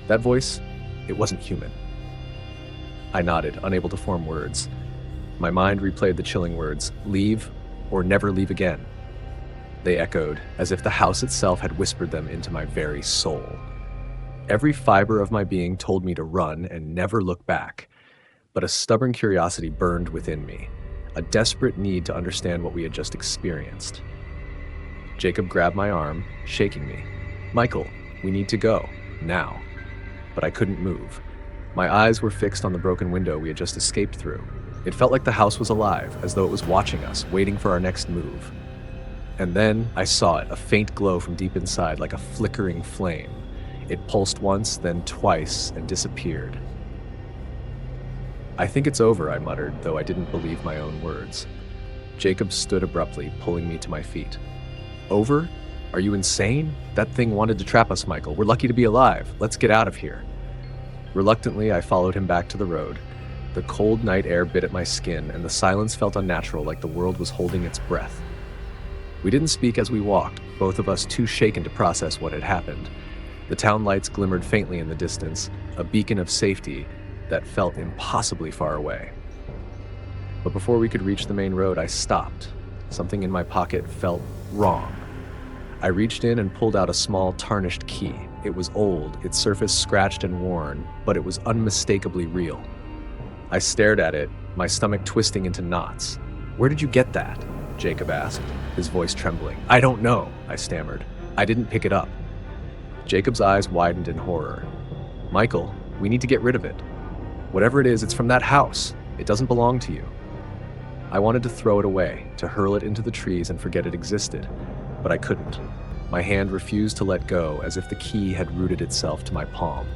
That voice, it wasn't human. I nodded, unable to form words. My mind replayed the chilling words, leave or never leave again. They echoed, as if the house itself had whispered them into my very soul. Every fiber of my being told me to run and never look back, but a stubborn curiosity burned within me, a desperate need to understand what we had just experienced. Jacob grabbed my arm, shaking me. Michael, we need to go, now. But I couldn't move. My eyes were fixed on the broken window we had just escaped through. It felt like the house was alive, as though it was watching us, waiting for our next move. And then I saw it, a faint glow from deep inside, like a flickering flame. It pulsed once, then twice, and disappeared. I think it's over, I muttered, though I didn't believe my own words. Jacob stood abruptly, pulling me to my feet. Over? Are you insane? That thing wanted to trap us, Michael. We're lucky to be alive. Let's get out of here. Reluctantly, I followed him back to the road. The cold night air bit at my skin, and the silence felt unnatural, like the world was holding its breath. We didn't speak as we walked, both of us too shaken to process what had happened. The town lights glimmered faintly in the distance, a beacon of safety that felt impossibly far away. But before we could reach the main road, I stopped. Something in my pocket felt wrong. I reached in and pulled out a small, tarnished key. It was old, its surface scratched and worn, but it was unmistakably real. I stared at it, my stomach twisting into knots. Where did you get that? Jacob asked, his voice trembling. I don't know, I stammered. I didn't pick it up. Jacob's eyes widened in horror. Michael, we need to get rid of it. Whatever it is, it's from that house. It doesn't belong to you. I wanted to throw it away, to hurl it into the trees and forget it existed, but I couldn't. My hand refused to let go, as if the key had rooted itself to my palm.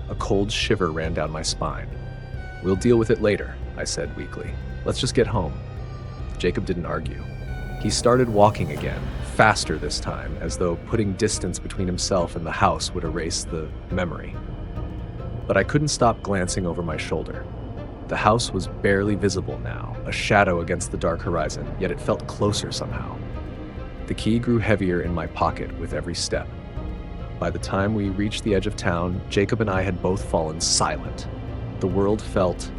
A cold shiver ran down my spine. We'll deal with it later, I said weakly. Let's just get home. Jacob didn't argue. He started walking again, faster this time, as though putting distance between himself and the house would erase the memory. But I couldn't stop glancing over my shoulder. The house was barely visible now, a shadow against the dark horizon, yet it felt closer somehow. The key grew heavier in my pocket with every step. By the time we reached the edge of town, Jacob and I had both fallen silent. The world felt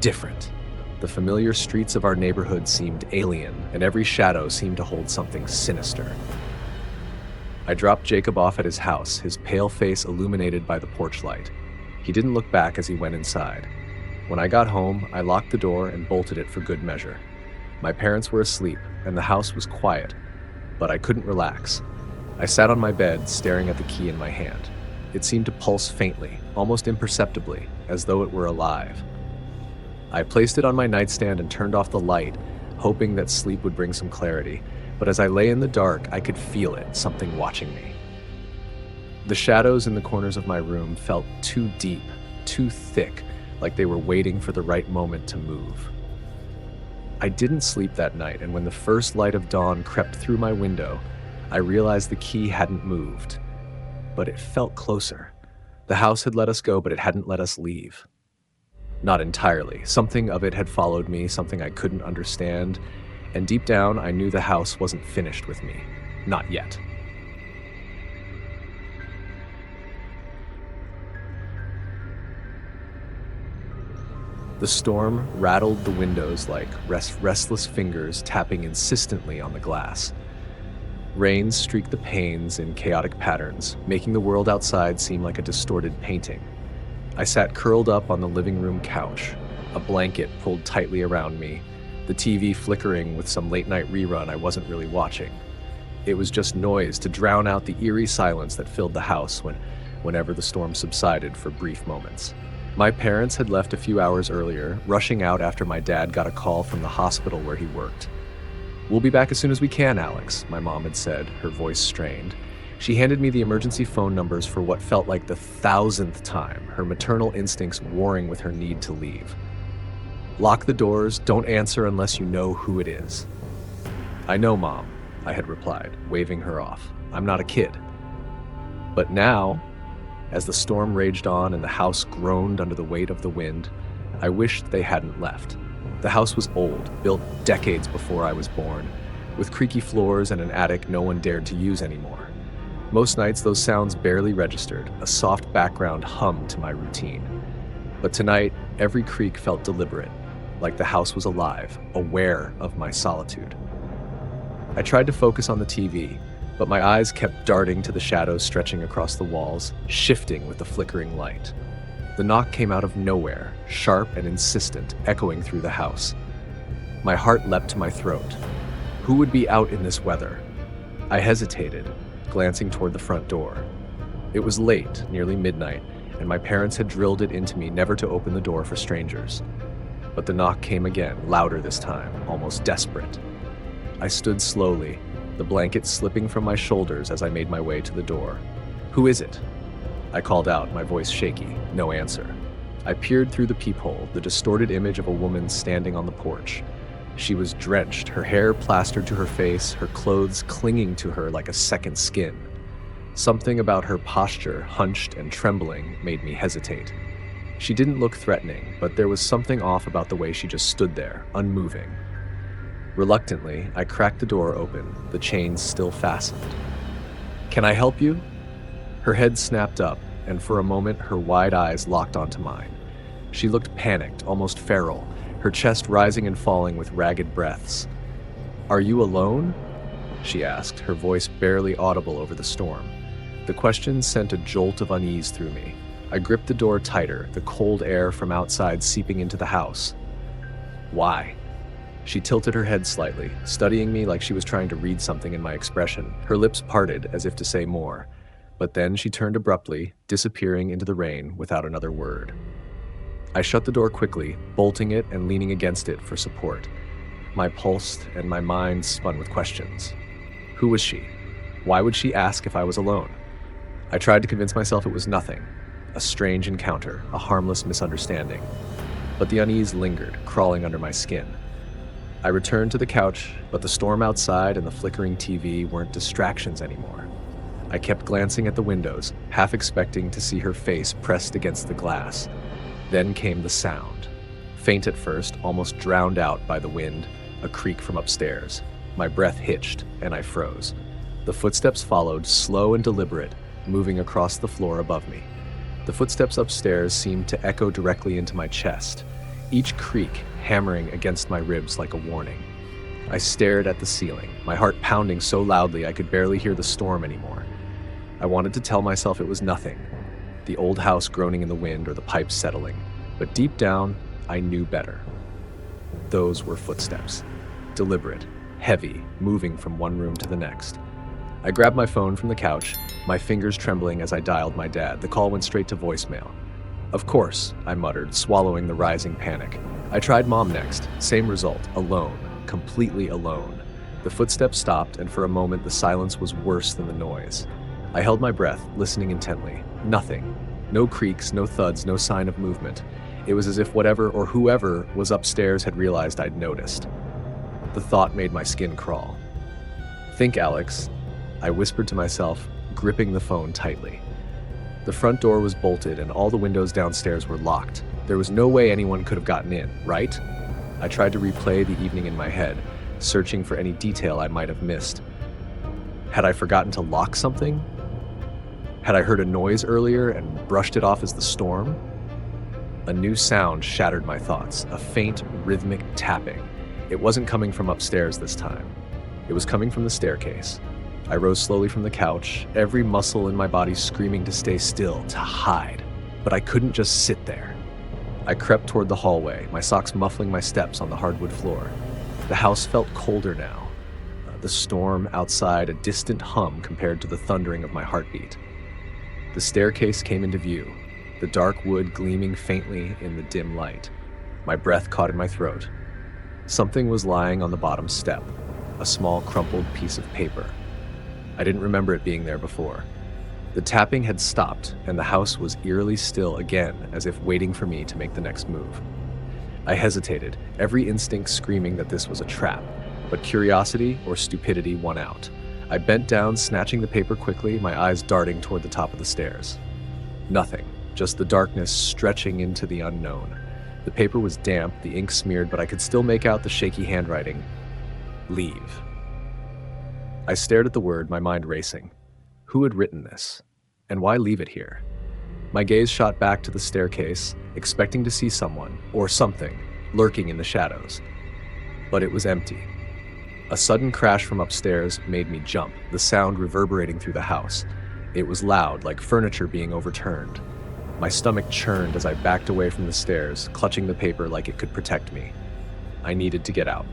different. The familiar streets of our neighborhood seemed alien, and every shadow seemed to hold something sinister. I dropped Jacob off at his house, his pale face illuminated by the porch light. He didn't look back as he went inside. When I got home, I locked the door and bolted it for good measure. My parents were asleep, and the house was quiet, but I couldn't relax. I sat on my bed, staring at the key in my hand. It seemed to pulse faintly, almost imperceptibly, as though it were alive. I placed it on my nightstand and turned off the light, hoping that sleep would bring some clarity, but as I lay in the dark, I could feel it, something watching me. The shadows in the corners of my room felt too deep, too thick, like they were waiting for the right moment to move. I didn't sleep that night, and when the first light of dawn crept through my window, I realized the key hadn't moved, but it felt closer. The house had let us go, but it hadn't let us leave. Not entirely. Something of it had followed me, something I couldn't understand, and deep down, I knew the house wasn't finished with me. Not yet. The storm rattled the windows like restless fingers tapping insistently on the glass. Rain streaked the panes in chaotic patterns, making the world outside seem like a distorted painting. I sat curled up on the living room couch, a blanket pulled tightly around me, the TV flickering with some late-night rerun I wasn't really watching. It was just noise to drown out the eerie silence that filled the house whenever the storm subsided for brief moments. My parents had left a few hours earlier, rushing out after my dad got a call from the hospital where he worked. "We'll be back as soon as we can, Alex," my mom had said, her voice strained. She handed me the emergency phone numbers for what felt like the 1,000th time, her maternal instincts warring with her need to leave. "Lock the doors, don't answer unless you know who it is." "I know, Mom," I had replied, waving her off. "I'm not a kid." But now, as the storm raged on and the house groaned under the weight of the wind, I wished they hadn't left. The house was old, built decades before I was born, with creaky floors and an attic no one dared to use anymore. Most nights, those sounds barely registered, a soft background hum to my routine. But tonight, every creak felt deliberate, like the house was alive, aware of my solitude. I tried to focus on the TV, but my eyes kept darting to the shadows stretching across the walls, shifting with the flickering light. The knock came out of nowhere, sharp and insistent, echoing through the house. My heart leapt to my throat. Who would be out in this weather? I hesitated, glancing toward the front door. It was late, nearly midnight, and my parents had drilled it into me never to open the door for strangers. But the knock came again, louder this time, almost desperate. I stood slowly, the blanket slipping from my shoulders as I made my way to the door. "Who is it?" I called out, my voice shaky. No answer. I peered through the peephole, the distorted image of a woman standing on the porch. She was drenched, her hair plastered to her face, her clothes clinging to her like a second skin. Something about her posture, hunched and trembling, made me hesitate. She didn't look threatening, but there was something off about the way she just stood there, unmoving. Reluctantly, I cracked the door open, the chains still fastened. "Can I help you?" Her head snapped up, and for a moment her wide eyes locked onto mine. She looked panicked, almost feral, her chest rising and falling with ragged breaths. "Are you alone?" she asked, her voice barely audible over the storm. The question sent a jolt of unease through me. I gripped the door tighter, the cold air from outside seeping into the house. "Why?" She tilted her head slightly, studying me like she was trying to read something in my expression. Her lips parted as if to say more, but then she turned abruptly, disappearing into the rain without another word. I shut the door quickly, bolting it and leaning against it for support. My pulse and my mind spun with questions. Who was she? Why would she ask if I was alone? I tried to convince myself it was nothing, a strange encounter, a harmless misunderstanding. But the unease lingered, crawling under my skin. I returned to the couch, but the storm outside and the flickering TV weren't distractions anymore. I kept glancing at the windows, half expecting to see her face pressed against the glass. Then came the sound. Faint at first, almost drowned out by the wind, a creak from upstairs. My breath hitched, and I froze. The footsteps followed, slow and deliberate, moving across the floor above me. The footsteps upstairs seemed to echo directly into my chest, each creak hammering against my ribs like a warning. I stared at the ceiling, my heart pounding so loudly I could barely hear the storm anymore. I wanted to tell myself it was nothing, the old house groaning in the wind or the pipes settling, but deep down, I knew better. Those were footsteps, deliberate, heavy, moving from one room to the next. I grabbed my phone from the couch, my fingers trembling as I dialed my dad. The call went straight to voicemail. "Of course," I muttered, swallowing the rising panic. I tried Mom next, same result, alone, completely alone. The footsteps stopped, and for a moment the silence was worse than the noise. I held my breath, listening intently. Nothing. No creaks, no thuds, no sign of movement. It was as if whatever or whoever was upstairs had realized I'd noticed. The thought made my skin crawl. "Think, Alex," I whispered to myself, gripping the phone tightly. The front door was bolted and all the windows downstairs were locked. There was no way anyone could have gotten in, right? I tried to replay the evening in my head, searching for any detail I might have missed. Had I forgotten to lock something? Had I heard a noise earlier and brushed it off as the storm? A new sound shattered my thoughts, a faint, rhythmic tapping. It wasn't coming from upstairs this time. It was coming from the staircase. I rose slowly from the couch, every muscle in my body screaming to stay still, to hide. But I couldn't just sit there. I crept toward the hallway, my socks muffling my steps on the hardwood floor. The house felt colder now. The storm outside a distant hum compared to the thundering of my heartbeat. The staircase came into view, the dark wood gleaming faintly in the dim light. My breath caught in my throat. Something was lying on the bottom step, a small crumpled piece of paper. I didn't remember it being there before. The tapping had stopped, and the house was eerily still again, as if waiting for me to make the next move. I hesitated, every instinct screaming that this was a trap, but curiosity or stupidity won out. I bent down, snatching the paper quickly, my eyes darting toward the top of the stairs. Nothing, just the darkness stretching into the unknown. The paper was damp, the ink smeared, but I could still make out the shaky handwriting. Leave. I stared at the word, my mind racing. Who had written this? And why leave it here? My gaze shot back to the staircase, expecting to see someone, or something, lurking in the shadows. But it was empty. A sudden crash from upstairs made me jump, the sound reverberating through the house. It was loud, like furniture being overturned. My stomach churned as I backed away from the stairs, clutching the paper like it could protect me. I needed to get out.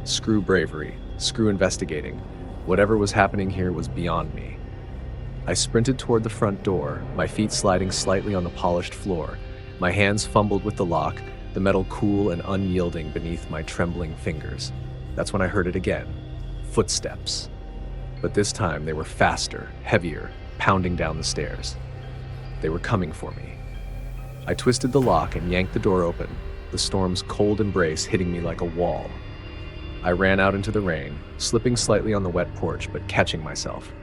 Screw bravery, screw investigating. Whatever was happening here was beyond me. I sprinted toward the front door, my feet sliding slightly on the polished floor. My hands fumbled with the lock, the metal cool and unyielding beneath my trembling fingers. That's when I heard it again. Footsteps. But this time they were faster, heavier, pounding down the stairs. They were coming for me. I twisted the lock and yanked the door open, the storm's cold embrace hitting me like a wall. I ran out into the rain, slipping slightly on the wet porch but catching myself.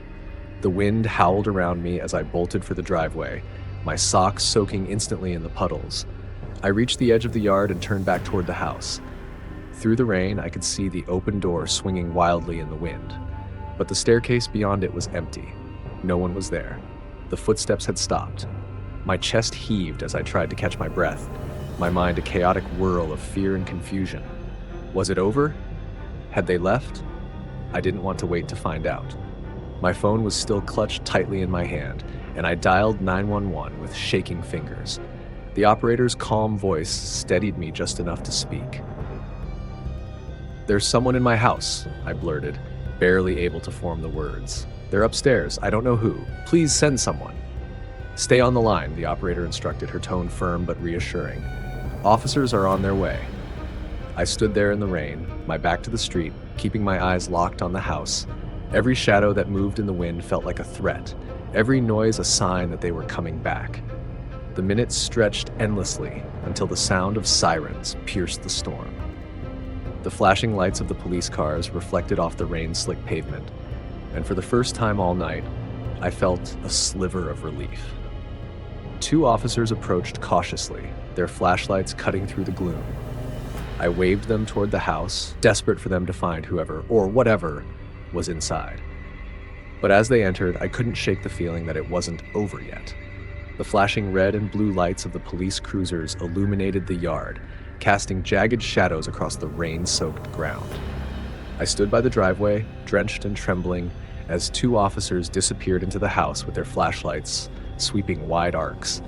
The wind howled around me as I bolted for the driveway, my socks soaking instantly in the puddles. I reached the edge of the yard and turned back toward the house. Through the rain, I could see the open door swinging wildly in the wind. But the staircase beyond it was empty. No one was there. The footsteps had stopped. My chest heaved as I tried to catch my breath, my mind a chaotic whirl of fear and confusion. Was it over? Had they left? I didn't want to wait to find out. My phone was still clutched tightly in my hand, and I dialed 911 with shaking fingers. The operator's calm voice steadied me just enough to speak. "There's someone in my house," I blurted, barely able to form the words. "They're upstairs. I don't know who. Please send someone." "Stay on the line," the operator instructed, her tone firm but reassuring. "Officers are on their way." I stood there in the rain, my back to the street, keeping my eyes locked on the house. Every shadow that moved in the wind felt like a threat, every noise a sign that they were coming back. The minutes stretched endlessly until the sound of sirens pierced the storm. The flashing lights of the police cars reflected off the rain-slick pavement, and for the first time all night, I felt a sliver of relief. Two officers approached cautiously, their flashlights cutting through the gloom. I waved them toward the house, desperate for them to find whoever, or whatever, was inside. But as they entered, I couldn't shake the feeling that it wasn't over yet. The flashing red and blue lights of the police cruisers illuminated the yard, casting jagged shadows across the rain-soaked ground. I stood by the driveway, drenched and trembling, as two officers disappeared into the house with their flashlights sweeping wide arcs.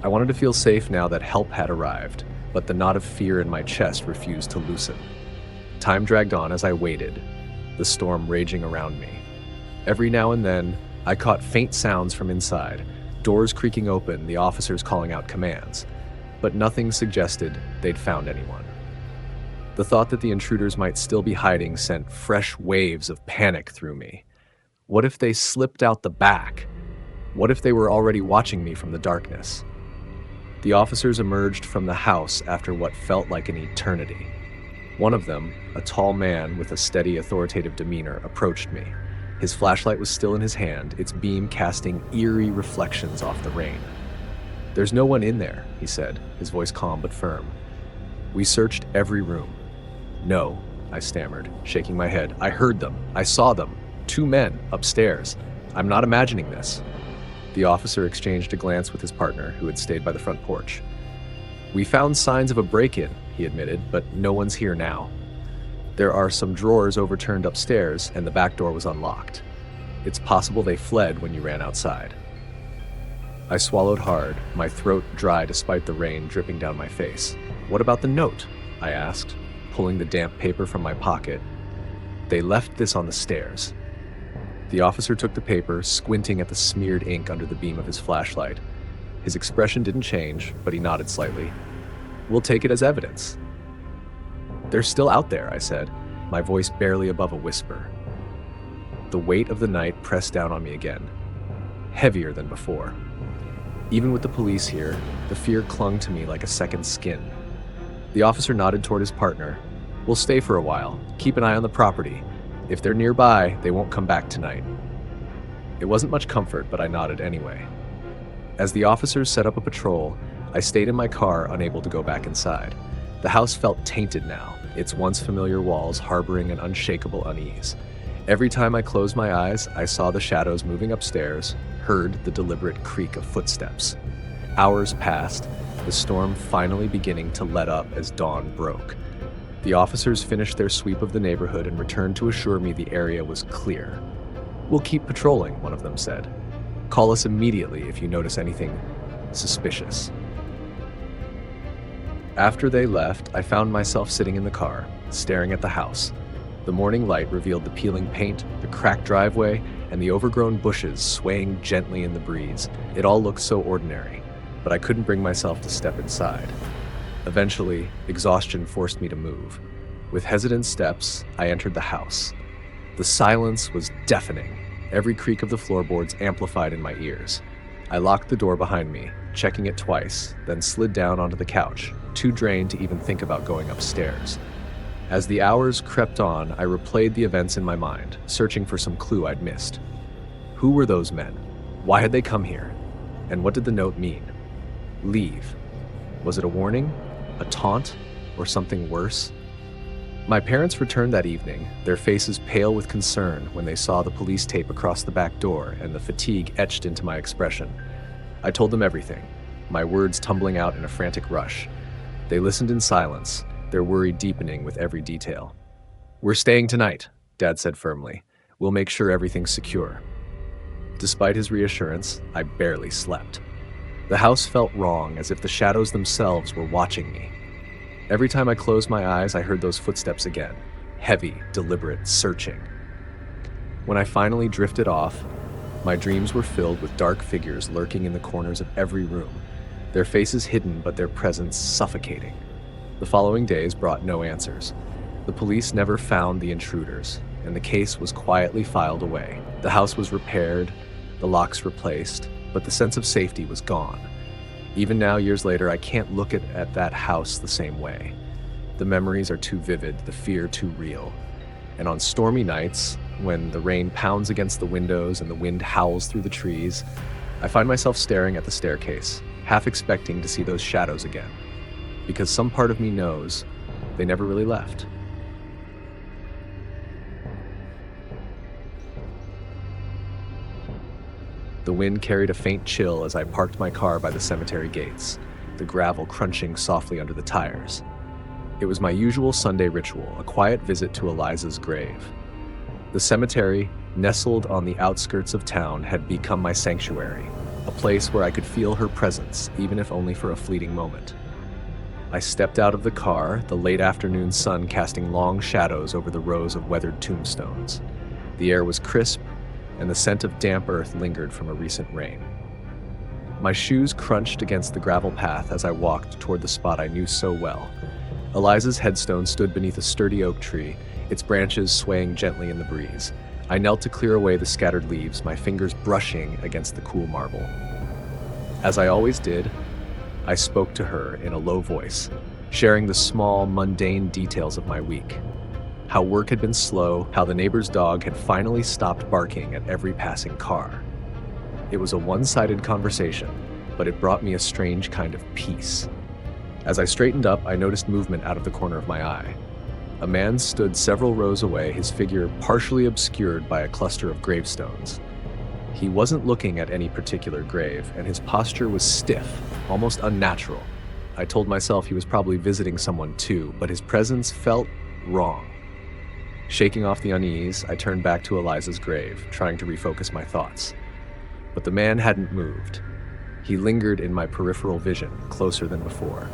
I wanted to feel safe now that help had arrived, but the knot of fear in my chest refused to loosen. Time dragged on as I waited, the storm raging around me. Every now and then, I caught faint sounds from inside, doors creaking open, the officers calling out commands. But nothing suggested they'd found anyone. The thought that the intruders might still be hiding sent fresh waves of panic through me. What if they slipped out the back? What if they were already watching me from the darkness? The officers emerged from the house after what felt like an eternity. One of them, a tall man with a steady, authoritative demeanor, approached me. His flashlight was still in his hand, its beam casting eerie reflections off the rain. "There's no one in there," he said, his voice calm but firm. "We searched every room." "No," I stammered, shaking my head. "I heard them. I saw them. Two men upstairs. I'm not imagining this." The officer exchanged a glance with his partner, who had stayed by the front porch. "We found signs of a break-in," he admitted, "but no one's here now. There are some drawers overturned upstairs, and the back door was unlocked. It's possible they fled when you ran outside." I swallowed hard, my throat dry despite the rain dripping down my face. "What about the note?" I asked, pulling the damp paper from my pocket. "They left this on the stairs." The officer took the paper, squinting at the smeared ink under the beam of his flashlight. His expression didn't change, but he nodded slightly. "We'll take it as evidence." "They're still out there," I said, my voice barely above a whisper. The weight of the night pressed down on me again, heavier than before. Even with the police here, the fear clung to me like a second skin. The officer nodded toward his partner. "We'll stay for a while. Keep an eye on the property. If they're nearby, they won't come back tonight." It wasn't much comfort, but I nodded anyway. As the officers set up a patrol, I stayed in my car, unable to go back inside. The house felt tainted now, its once familiar walls harboring an unshakable unease. Every time I closed my eyes, I saw the shadows moving upstairs, heard the deliberate creak of footsteps. Hours passed, the storm finally beginning to let up as dawn broke. The officers finished their sweep of the neighborhood and returned to assure me the area was clear. "We'll keep patrolling," one of them said. "Call us immediately if you notice anything suspicious." After they left, I found myself sitting in the car, staring at the house. The morning light revealed the peeling paint, the cracked driveway, and the overgrown bushes swaying gently in the breeze. It all looked so ordinary, but I couldn't bring myself to step inside. Eventually, exhaustion forced me to move. With hesitant steps, I entered the house. The silence was deafening, every creak of the floorboards amplified in my ears. I locked the door behind me, checking it twice, then slid down onto the couch, too drained to even think about going upstairs. As the hours crept on, I replayed the events in my mind, searching for some clue I'd missed. Who were those men? Why had they come here? And what did the note mean? Leave. Was it a warning? A taunt? Or something worse? My parents returned that evening, their faces pale with concern when they saw the police tape across the back door and the fatigue etched into my expression. I told them everything, my words tumbling out in a frantic rush. They listened in silence, their worry deepening with every detail. "We're staying tonight," Dad said firmly. "We'll make sure everything's secure." Despite his reassurance, I barely slept. The house felt wrong, as if the shadows themselves were watching me. Every time I closed my eyes, I heard those footsteps again, heavy, deliberate, searching. When I finally drifted off, my dreams were filled with dark figures lurking in the corners of every room, their faces hidden but their presence suffocating. The following days brought no answers. The police never found the intruders, and the case was quietly filed away. The house was repaired, the locks replaced, but the sense of safety was gone. Even now, years later, I can't look at that house the same way. The memories are too vivid, the fear too real. And on stormy nights, when the rain pounds against the windows and the wind howls through the trees, I find myself staring at the staircase, half expecting to see those shadows again. Because some part of me knows they never really left. The wind carried a faint chill as I parked my car by the cemetery gates, the gravel crunching softly under the tires. It was my usual Sunday ritual, a quiet visit to Eliza's grave. The cemetery, nestled on the outskirts of town, had become my sanctuary, a place where I could feel her presence, even if only for a fleeting moment. I stepped out of the car, the late afternoon sun casting long shadows over the rows of weathered tombstones. The air was crisp, and the scent of damp earth lingered from a recent rain. My shoes crunched against the gravel path as I walked toward the spot I knew so well. Eliza's headstone stood beneath a sturdy oak tree, its branches swaying gently in the breeze. I knelt to clear away the scattered leaves, my fingers brushing against the cool marble. As I always did, I spoke to her in a low voice, sharing the small, mundane details of my week. How work had been slow, how the neighbor's dog had finally stopped barking at every passing car. It was a one-sided conversation, but it brought me a strange kind of peace. As I straightened up, I noticed movement out of the corner of my eye. A man stood several rows away, his figure partially obscured by a cluster of gravestones. He wasn't looking at any particular grave, and his posture was stiff, almost unnatural. I told myself he was probably visiting someone too, but his presence felt wrong. Shaking off the unease, I turned back to Eliza's grave, trying to refocus my thoughts. But the man hadn't moved. He lingered in my peripheral vision, closer than before.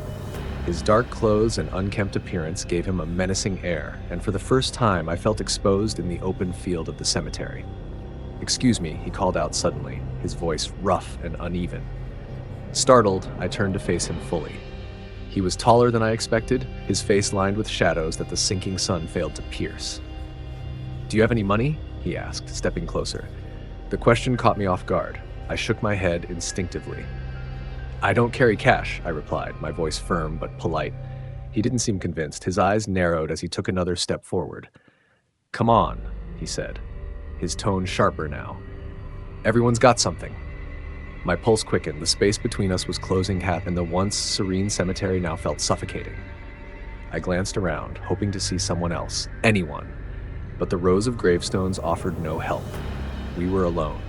His dark clothes and unkempt appearance gave him a menacing air, and for the first time I felt exposed in the open field of the cemetery. "Excuse me," he called out suddenly, his voice rough and uneven. Startled, I turned to face him fully. He was taller than I expected, his face lined with shadows that the sinking sun failed to pierce. "Do you have any money?" he asked, stepping closer. The question caught me off guard. I shook my head instinctively. "I don't carry cash," I replied, my voice firm but polite. He didn't seem convinced. His eyes narrowed as he took another step forward. "Come on," he said, his tone sharper now. "Everyone's got something." My pulse quickened. The space between us was closing half, and the once serene cemetery now felt suffocating. I glanced around, hoping to see someone else, anyone. but the rows of gravestones offered no help. We were alone.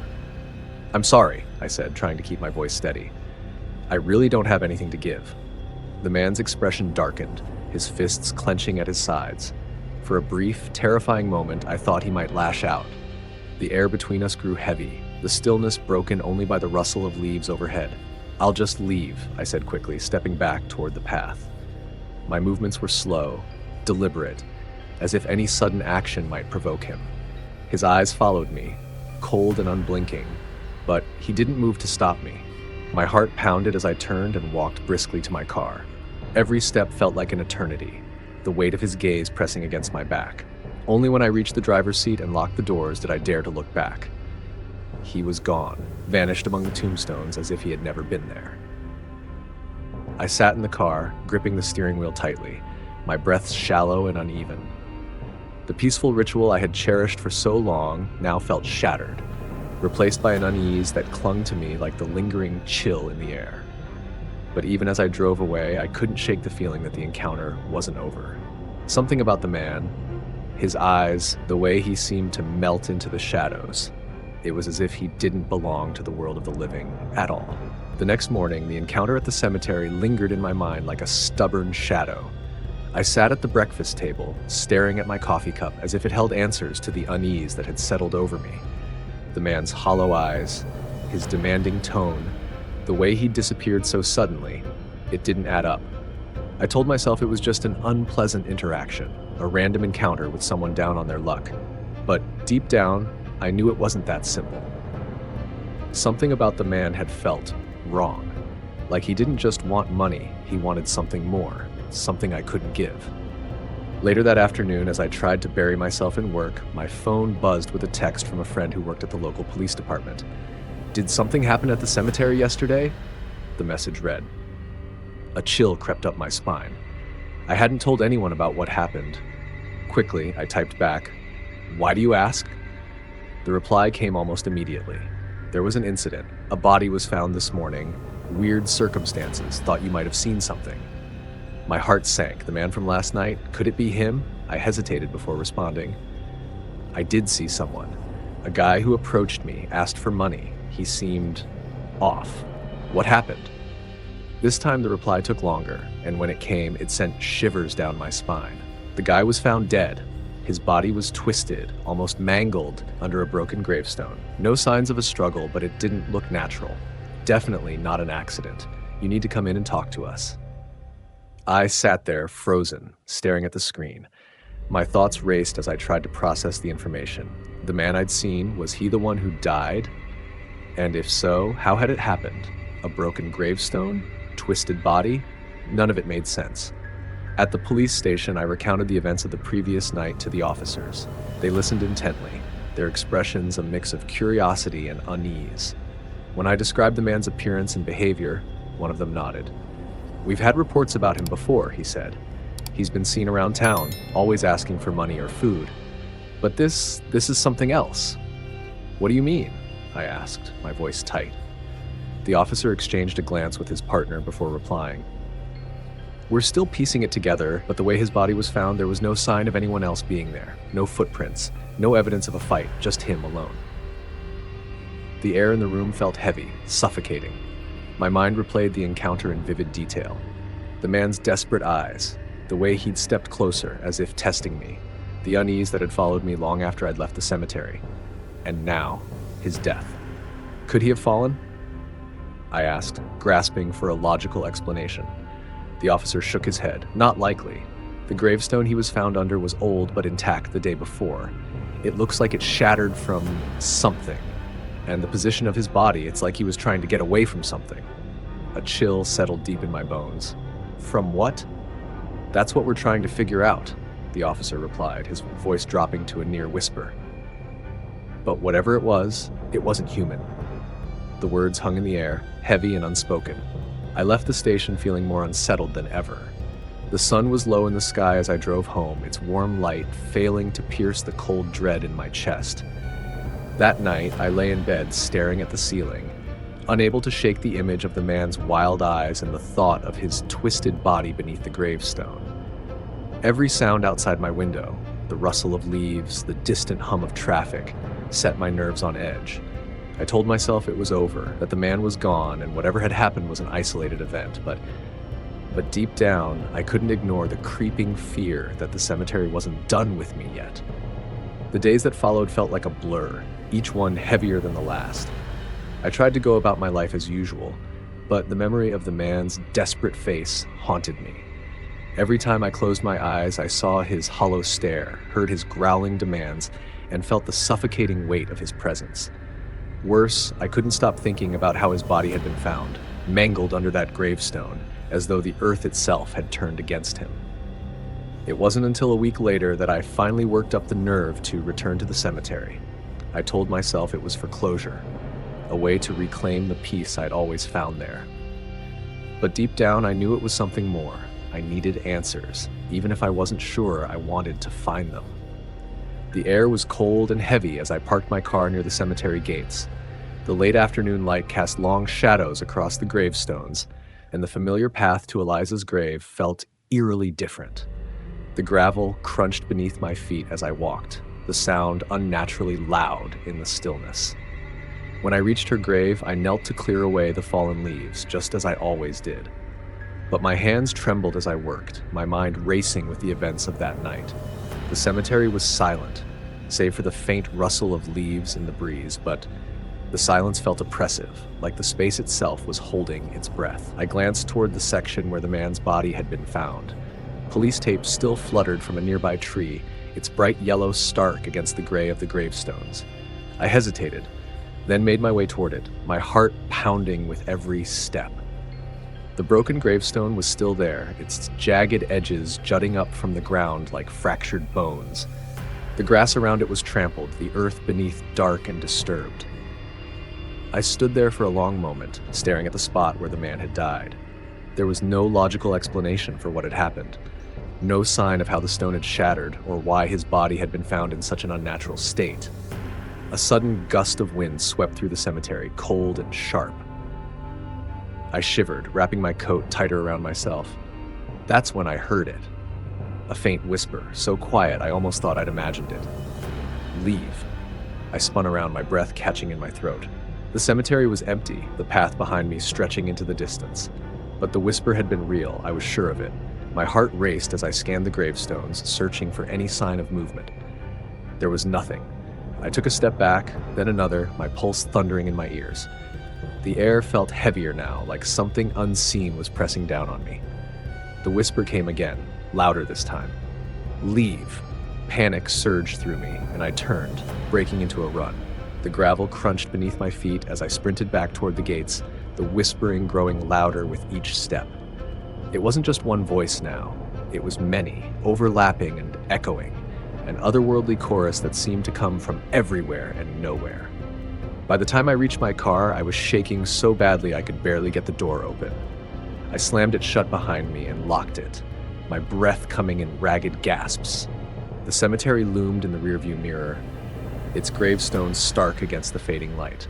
"I'm sorry," I said, trying to keep my voice steady. "I really don't have anything to give." The man's expression darkened, his fists clenching at his sides. For a brief, terrifying moment, I thought he might lash out. The air between us grew heavy, the stillness broken only by the rustle of leaves overhead. "I'll just leave," I said quickly, stepping back toward the path. My movements were slow, deliberate, as if any sudden action might provoke him. His eyes followed me, cold and unblinking, but he didn't move to stop me. My heart pounded as I turned and walked briskly to my car. Every step felt like an eternity, the weight of his gaze pressing against my back. Only when I reached the driver's seat and locked the doors did I dare to look back. He was gone, vanished among the tombstones as if he had never been there. I sat in the car, gripping the steering wheel tightly, my breaths shallow and uneven. The peaceful ritual I had cherished for so long now felt shattered, replaced by an unease that clung to me like the lingering chill in the air. But even as I drove away, I couldn't shake the feeling that the encounter wasn't over. Something about the man, his eyes, the way he seemed to melt into the shadows. It was as if he didn't belong to the world of the living at all. The next morning, the encounter at the cemetery lingered in my mind like a stubborn shadow. I sat at the breakfast table, staring at my coffee cup as if it held answers to the unease that had settled over me. The man's hollow eyes, his demanding tone, the way he disappeared so suddenly, it didn't add up. I told myself it was just an unpleasant interaction, a random encounter with someone down on their luck. But deep down, I knew it wasn't that simple. Something about the man had felt wrong. Like he didn't just want money, he wanted something more, something I couldn't give. Later that afternoon, as I tried to bury myself in work, my phone buzzed with a text from a friend who worked at the local police department. "Did something happen at the cemetery yesterday?" The message read. A chill crept up my spine. I hadn't told anyone about what happened. Quickly, I typed back, "Why do you ask?" The reply came almost immediately. "There was an incident. A body was found this morning. Weird circumstances. Thought you might have seen something." My heart sank. The man from last night, could it be him? I hesitated before responding. I did see someone. A guy who approached me, asked for money. He seemed off. What happened? This time the reply took longer, and when it came, it sent shivers down my spine. The guy was found dead. His body was twisted, almost mangled, under a broken gravestone. No signs of a struggle, but it didn't look natural. Definitely not an accident. You need to come in and talk to us. I sat there, frozen, staring at the screen. My thoughts raced as I tried to process the information. The man I'd seen, was he the one who died? And if so, how had it happened? A broken gravestone? Twisted body? None of it made sense. At the police station, I recounted the events of the previous night to the officers. They listened intently, their expressions a mix of curiosity and unease. When I described the man's appearance and behavior, one of them nodded. "We've had reports about him before," he said. "He's been seen around town, always asking for money or food. But this is something else." "What do you mean?" I asked, my voice tight. The officer exchanged a glance with his partner before replying. "We're still piecing it together, but the way his body was found, there was no sign of anyone else being there. No footprints, no evidence of a fight, just him alone." The air in the room felt heavy, suffocating. My mind replayed the encounter in vivid detail. The man's desperate eyes, the way he'd stepped closer as if testing me, the unease that had followed me long after I'd left the cemetery. And now, his death. Could he have fallen? I asked, grasping for a logical explanation. The officer shook his head. Not likely. The gravestone he was found under was old but intact the day before. It looks like it shattered from something. And the position of his body, it's like he was trying to get away from something. A chill settled deep in my bones. "From what?" "That's what we're trying to figure out," the officer replied, his voice dropping to a near whisper. But whatever it wasn't human. The words hung in the air, heavy and unspoken. I left the station feeling more unsettled than ever. The sun was low in the sky as I drove home, its warm light failing to pierce the cold dread in my chest. That night, I lay in bed staring at the ceiling, unable to shake the image of the man's wild eyes and the thought of his twisted body beneath the gravestone. Every sound outside my window, the rustle of leaves, the distant hum of traffic set my nerves on edge. I told myself it was over, that the man was gone, and whatever had happened was an isolated event, but deep down, I couldn't ignore the creeping fear that the cemetery wasn't done with me yet. The days that followed felt like a blur, each one heavier than the last. I tried to go about my life as usual, but the memory of the man's desperate face haunted me. Every time I closed my eyes, I saw his hollow stare, heard his growling demands, and felt the suffocating weight of his presence. Worse, I couldn't stop thinking about how his body had been found, mangled under that gravestone, as though the earth itself had turned against him. It wasn't until a week later that I finally worked up the nerve to return to the cemetery. I told myself it was for closure, a way to reclaim the peace I'd always found there. But deep down, I knew it was something more. I needed answers, even if I wasn't sure I wanted to find them. The air was cold and heavy as I parked my car near the cemetery gates. The late afternoon light cast long shadows across the gravestones, and the familiar path to Eliza's grave felt eerily different. The gravel crunched beneath my feet as I walked, the sound unnaturally loud in the stillness. When I reached her grave, I knelt to clear away the fallen leaves, just as I always did. But my hands trembled as I worked, my mind racing with the events of that night. The cemetery was silent, save for the faint rustle of leaves in the breeze, but the silence felt oppressive, like the space itself was holding its breath. I glanced toward the section where the man's body had been found. Police tape still fluttered from a nearby tree, its bright yellow stark against the gray of the gravestones. I hesitated, then made my way toward it, my heart pounding with every step. The broken gravestone was still there, its jagged edges jutting up from the ground like fractured bones. The grass around it was trampled, the earth beneath dark and disturbed. I stood there for a long moment, staring at the spot where the man had died. There was no logical explanation for what had happened. No sign of how the stone had shattered or why his body had been found in such an unnatural state. A sudden gust of wind swept through the cemetery, cold and sharp. I shivered, wrapping my coat tighter around myself. That's when I heard it. A faint whisper, so quiet I almost thought I'd imagined it. Leave. I spun around, my breath catching in my throat. The cemetery was empty, the path behind me stretching into the distance. But the whisper had been real, I was sure of it. My heart raced as I scanned the gravestones, searching for any sign of movement. There was nothing. I took a step back, then another, my pulse thundering in my ears. The air felt heavier now, like something unseen was pressing down on me. The whisper came again, louder this time. Leave. Panic surged through me, and I turned, breaking into a run. The gravel crunched beneath my feet as I sprinted back toward the gates, the whispering growing louder with each step. It wasn't just one voice now. It was many, overlapping and echoing, an otherworldly chorus that seemed to come from everywhere and nowhere. By the time I reached my car, I was shaking so badly I could barely get the door open. I slammed it shut behind me and locked it, my breath coming in ragged gasps. The cemetery loomed in the rearview mirror, its gravestone stark against the fading light.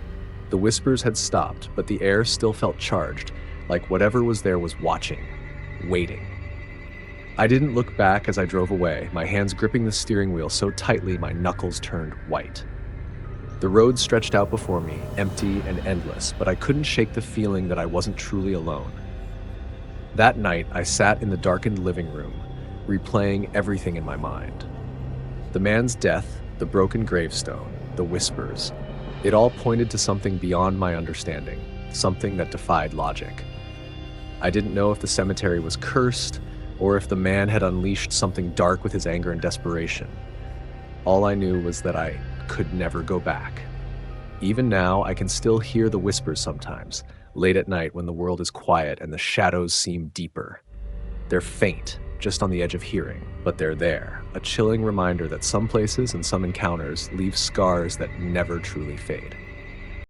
The whispers had stopped, but the air still felt charged, like whatever was there was watching, waiting. I didn't look back as I drove away, my hands gripping the steering wheel so tightly my knuckles turned white. The road stretched out before me, empty and endless, but I couldn't shake the feeling that I wasn't truly alone. That night, I sat in the darkened living room, replaying everything in my mind. The man's death, the broken gravestone, the whispers. It all pointed to something beyond my understanding, something that defied logic. I didn't know if the cemetery was cursed, or if the man had unleashed something dark with his anger and desperation. All I knew was that I could never go back. Even now, I can still hear the whispers sometimes, late at night when the world is quiet and the shadows seem deeper. They're faint, just on the edge of hearing, but they're there, a chilling reminder that some places and some encounters leave scars that never truly fade.